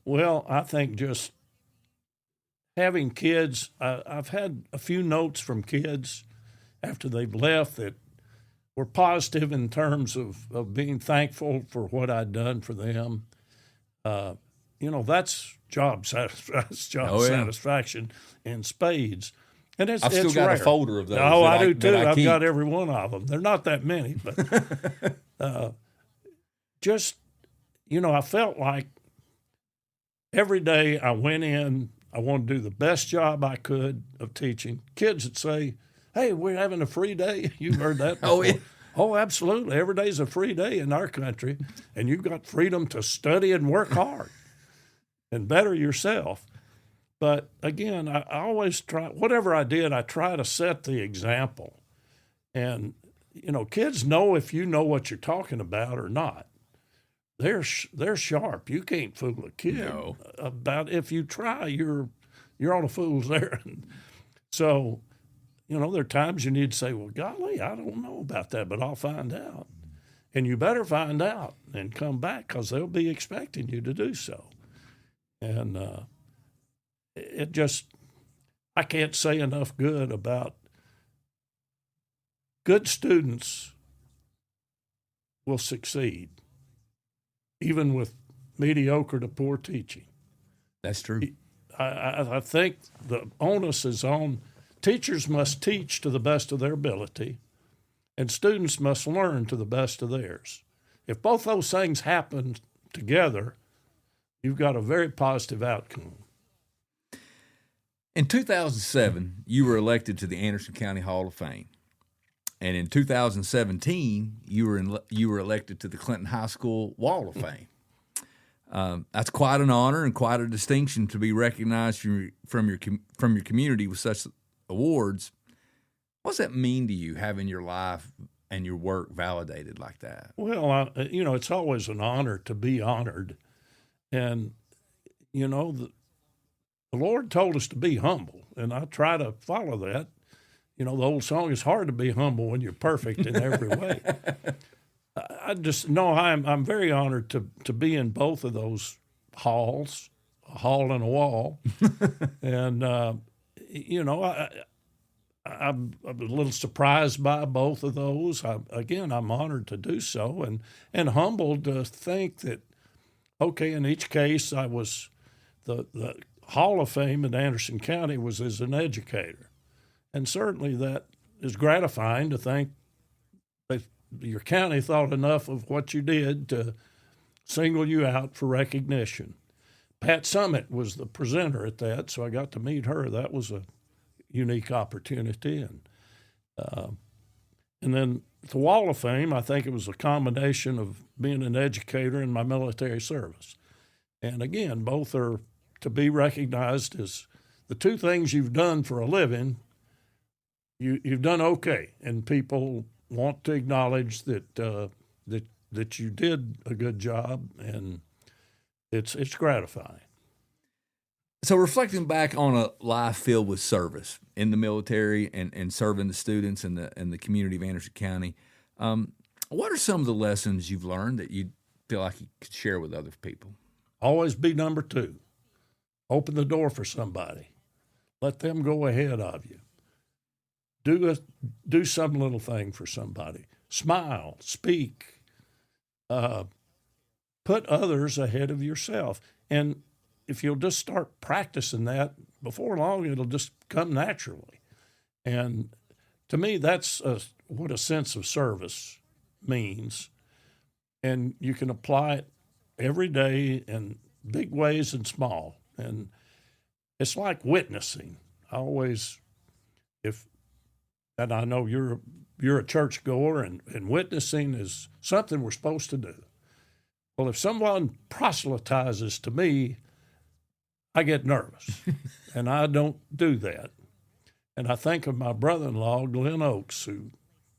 Well, I think just having kids, I've had a few notes from kids after they've left that were positive in terms of being thankful for what I'd done for them. That's job satisfaction in spades. And I've still got rare. A folder of those. Oh, I do too. I've got every one of them. They're not that many, but I felt like every day I went in, I wanted to do the best job I could of teaching. Kids would say, "Hey, we're having a free day." You've heard that before. Oh, yeah. Oh, absolutely. Every day's a free day in our country, and you've got freedom to study and work hard and better yourself. But again, I always try, whatever I did, I try to set the example. And, kids know if you know what you're talking about or not. They're sharp. You can't fool a kid about, if you try, you're on a fool's errand. So, there are times you need to say, well, golly, I don't know about that, but I'll find out. And you better find out and come back because they'll be expecting you to do so. And I can't say enough good about good students will succeed, even with mediocre to poor teaching. That's true. I think the onus is on teachers must teach to the best of their ability, and students must learn to the best of theirs. If both those things happen together, you've got a very positive outcome. In 2007, you were elected to the Anderson County Hall of Fame. And in 2017, you were elected to the Clinton High School Wall of Fame. That's quite an honor and quite a distinction to be recognized from your community with such awards. What does that mean to you, having your life and your work validated like that? Well, it's always an honor to be honored. And, the Lord told us to be humble, and I try to follow that. The old song, it's hard to be humble when you're perfect in every way. I just know I'm very honored to be in both of those halls, a hall and a wall. And, I'm a little surprised by both of those. I'm honored to do so and humbled to think that, okay, in each case I was the Hall of Fame in Anderson County was as an educator. And certainly that is gratifying to think that your county thought enough of what you did to single you out for recognition. Pat Summit was the presenter at that, so I got to meet her. That was a unique opportunity. And then the Wall of Fame, I think it was a combination of being an educator and my military service. And again, both are to be recognized as the two things you've done for a living, you've done okay, and people want to acknowledge that you did a good job, and it's gratifying. So reflecting back on a life filled with service in the military and serving the students and the community of Anderson County, what are some of the lessons you've learned that you feel like you could share with other people? Always be number two. Open the door for somebody. Let them go ahead of you. Do some little thing for somebody. Smile, speak. Put others ahead of yourself. And if you'll just start practicing that, before long it'll just come naturally. And to me, that's what a sense of service means. And you can apply it every day in big ways and small. And it's like witnessing. I always, and I know you're a churchgoer, and witnessing is something we're supposed to do. Well, if someone proselytizes to me, I get nervous, and I don't do that. And I think of my brother-in-law, Glenn Oakes, who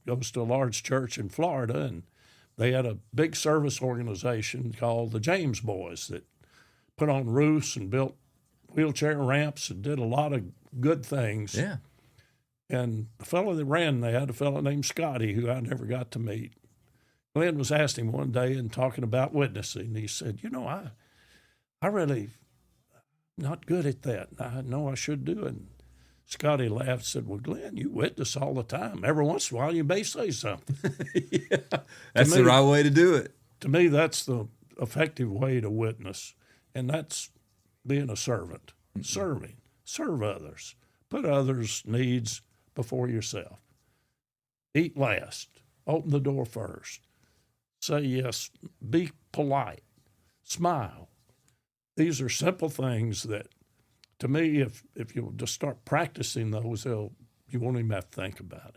goes to a large church in Florida, and they had a big service organization called the James Boys that put on roofs and built wheelchair ramps and did a lot of good things. Yeah. And the fellow that ran that, a fellow named Scotty, who I never got to meet, Glenn was asking him one day and talking about witnessing. He said, I really not good at that. I know I should do it. And Scotty laughed and said, well, Glenn, you witness all the time. Every once in a while, you may say something. Yeah, that's the right way to do it. To me, that's the effective way to witness, and that's being a servant, serving, serve others, put others' needs before yourself. Eat last, open the door first, say yes, be polite, smile. These are simple things that, to me, if you'll just start practicing those, you won't even have to think about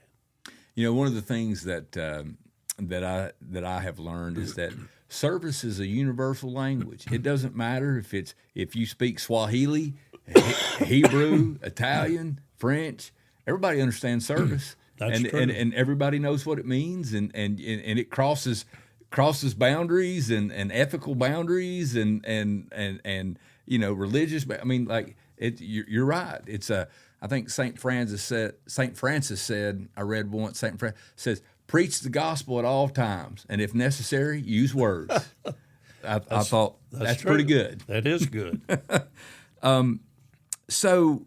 it. One of the things that I have learned is that service is a universal language. It doesn't matter if you speak Swahili, Hebrew, Italian, French. Everybody understands service, That's true. And everybody knows what it means, and it crosses boundaries and ethical boundaries and religious. I mean, like you're right. It's I think Saint Francis said, I read once, Saint Francis says, preach the gospel at all times, and if necessary, use words. I thought that's pretty good. That is good. So,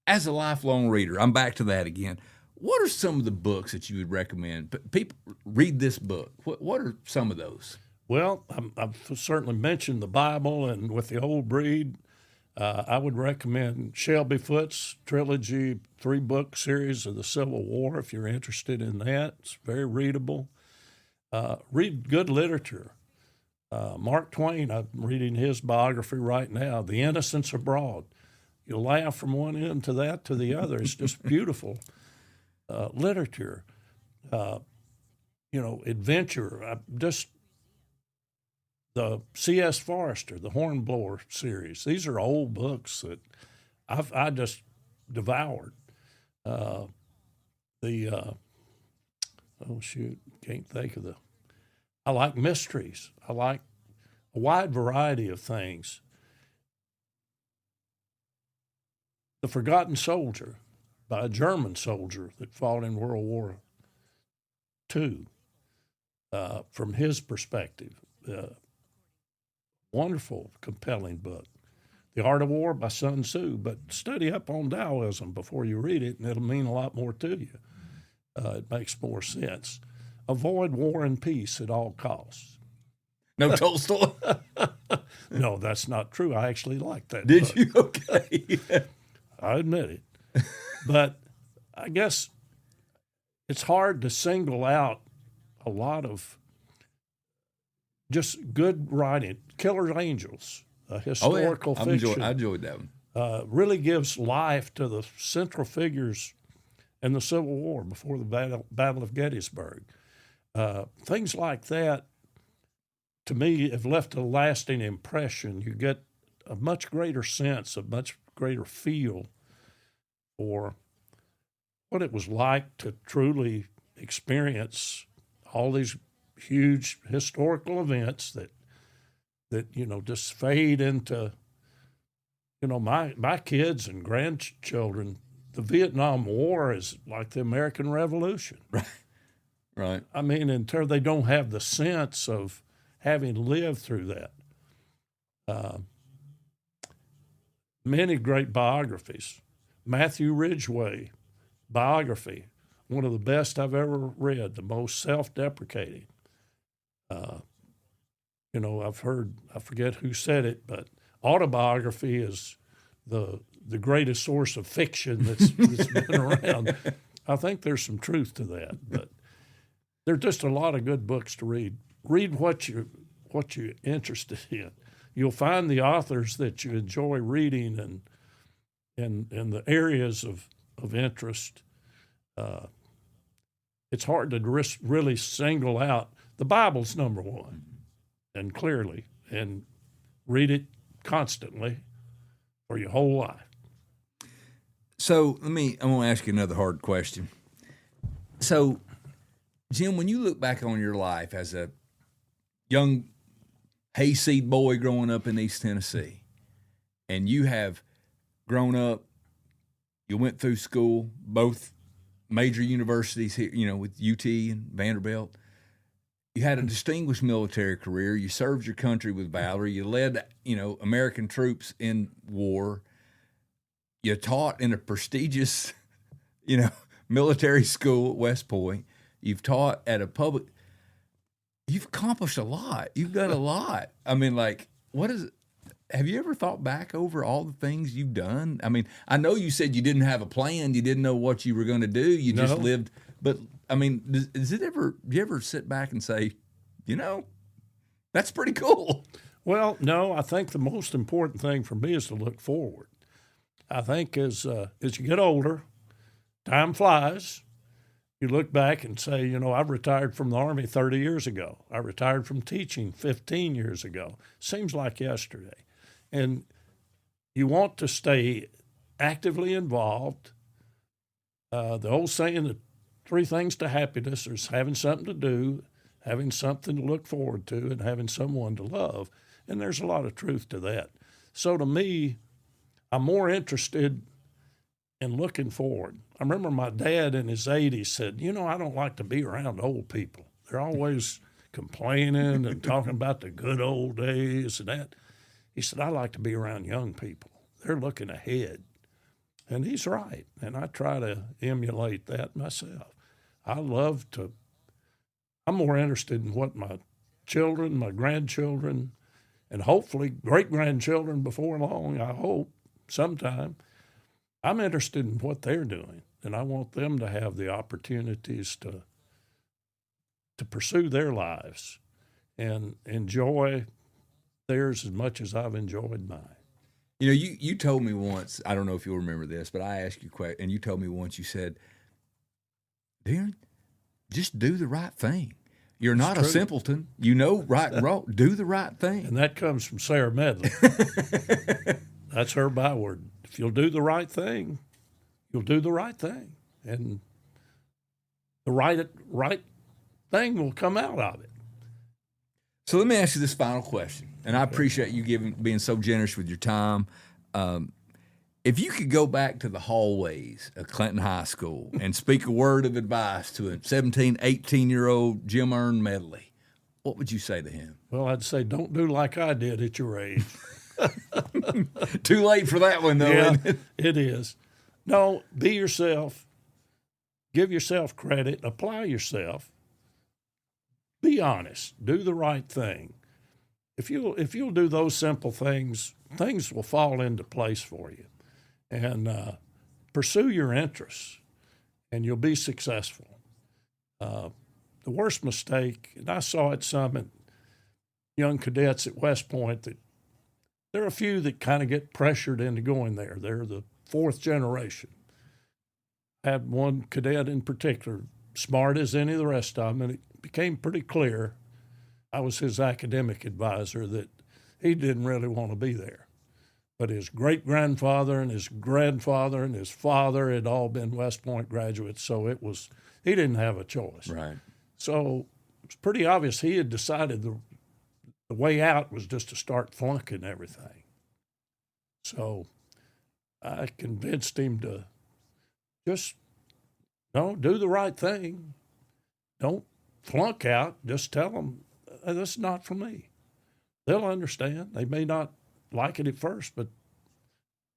as a lifelong reader, I'm back to that again. What are some of the books that you would recommend? People read this book. What are some of those? Well, I've certainly mentioned the Bible, and with the old breed, I would recommend Shelby Foote's trilogy, 3-book series of the Civil War, if you're interested in that. It's very readable. Read good literature. Mark Twain, I'm reading his biography right now, The Innocents Abroad. You'll laugh from one end to the other. It's just beautiful literature. Adventure. The C.S. Forester, the Hornblower series. These are old books that I just devoured. Can't think of I like mysteries. I like a wide variety of things. The Forgotten Soldier by a German soldier that fought in World War II, from his perspective. Wonderful, compelling book. The Art of War by Sun Tzu, but study up on Taoism before you read it, and it'll mean a lot more to you. It makes more sense. Avoid war and peace at all costs. No Tolstoy? No, that's not true. I actually like that Did book. you? Okay. I admit it. But I guess it's hard to single out a lot of just good writing. Killer's Angels, a historical fiction. I enjoyed that one. Really gives life to the central figures in the Civil War before the Battle of Gettysburg. Things like that, to me, have left a lasting impression. You get a much greater sense, a much greater feel for what it was like to truly experience all these huge historical events that just fade into, my kids and grandchildren. The Vietnam War is like the American Revolution. Right. I mean, until they don't have the sense of having lived through that. Many great biographies. Matthew Ridgway, biography, one of the best I've ever read, the most self-deprecating. I've heard, I forget who said it, but autobiography is the greatest source of fiction that's been around. I think there's some truth to that, but there are just a lot of good books to read. Read what you're interested in. You'll find the authors that you enjoy reading and the areas of interest. It's hard to really single out. The Bible's number one, and clearly, and read it constantly for your whole life. So I'm going to ask you another hard question. So, Jim, when you look back on your life as a young hayseed boy growing up in East Tennessee, and you have grown up, you went through school, both major universities here, with UT and Vanderbilt. You had a distinguished military career. You served your country with valor. You led, American troops in war. You taught in a prestigious, military school at West Point. You've taught at a public. You've accomplished a lot. You've done a lot. I mean, what is it? Have you ever thought back over all the things you've done? I mean, I know you said you didn't have a plan. You didn't know what you were going to do. You just lived. But, I mean, do you ever sit back and say, that's pretty cool? Well, no, I think the most important thing for me is to look forward. I think as you get older, time flies. You look back and say, I retired from the Army 30 years ago. I retired from teaching 15 years ago. Seems like yesterday. And you want to stay actively involved. The old saying, the three things to happiness is having something to do, having something to look forward to, and having someone to love. And there's a lot of truth to that. So to me, I'm more interested in looking forward. I remember my dad in his 80s said, I don't like to be around old people. They're always complaining and talking about the good old days and that. He said, I like to be around young people. They're looking ahead. And he's right. And I try to emulate that myself. I'm more interested in what my children, my grandchildren, and hopefully great-grandchildren before long, I hope, sometime. I'm interested in what they're doing, and I want them to have the opportunities to pursue their lives and enjoy theirs as much as I've enjoyed mine. You told me once, I don't know if you'll remember this, but I asked you a question, and you told me once, you said, Darren, just do the right thing. You're not a simpleton. You know right and wrong. Do the right thing. And that comes from Sarah Medley. That's her byword. If you'll do the right thing, you'll do the right thing. And the right thing will come out of it. So let me ask you this final question, and I appreciate you being so generous with your time. If you could go back to the hallways of Clinton High School and speak a word of advice to a 17, 18-year-old Jim Ern Medley, what would you say to him? Well, I'd say don't do like I did at your age. Too late for that one, though, isn't it? It is. No, be yourself. Give yourself credit. Apply yourself. Be honest. Do the right thing. If you'll do those simple things, things will fall into place for you. And pursue your interests, and you'll be successful. The worst mistake, and I saw it some in young cadets at West Point, that there are a few that kind of get pressured into going there. They're the fourth generation. I had one cadet in particular, smart as any of the rest of them, and it became pretty clear, I was his academic advisor, that he didn't really want to be there. but his great-grandfather and his grandfather and his father had all been West Point graduates, so he didn't have a choice. Right. So it's pretty obvious he had decided the way out was just to start flunking everything. So I convinced him to just do the right thing. Don't flunk out. Just tell them this is not for me. They'll understand. They may not like it at first, but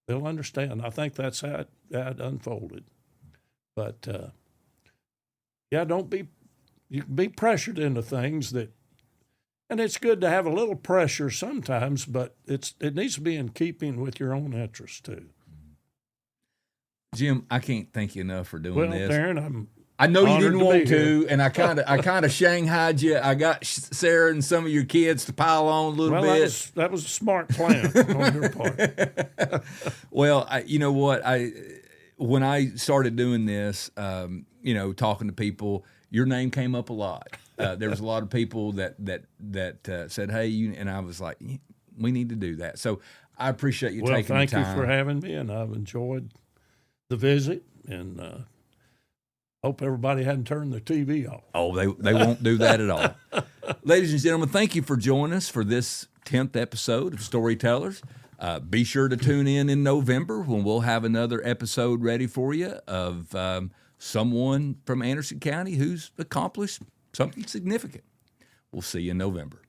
they'll understand. I think that's how it unfolded. But you can be pressured into things and it's good to have a little pressure sometimes, but it needs to be in keeping with your own interests too. Jim, I can't thank you enough for doing this. Well, Darren, I know you didn't want to, and I kind of shanghaied you. I got Sarah and some of your kids to pile on a little bit. That was a smart plan on your part. Well, you know what? When I started doing this, talking to people, your name came up a lot. There was a lot of people that said, "Hey," and I was like, "We need to do that." So I appreciate you taking the time. Thank you for having me, and I've enjoyed the visit, and hope everybody hadn't turned their TV off. Oh, they won't do that at all. Ladies and gentlemen, thank you for joining us for this 10th episode of Storytellers. Be sure to tune in November when we'll have another episode ready for you of someone from Anderson County who's accomplished something significant. We'll see you in November.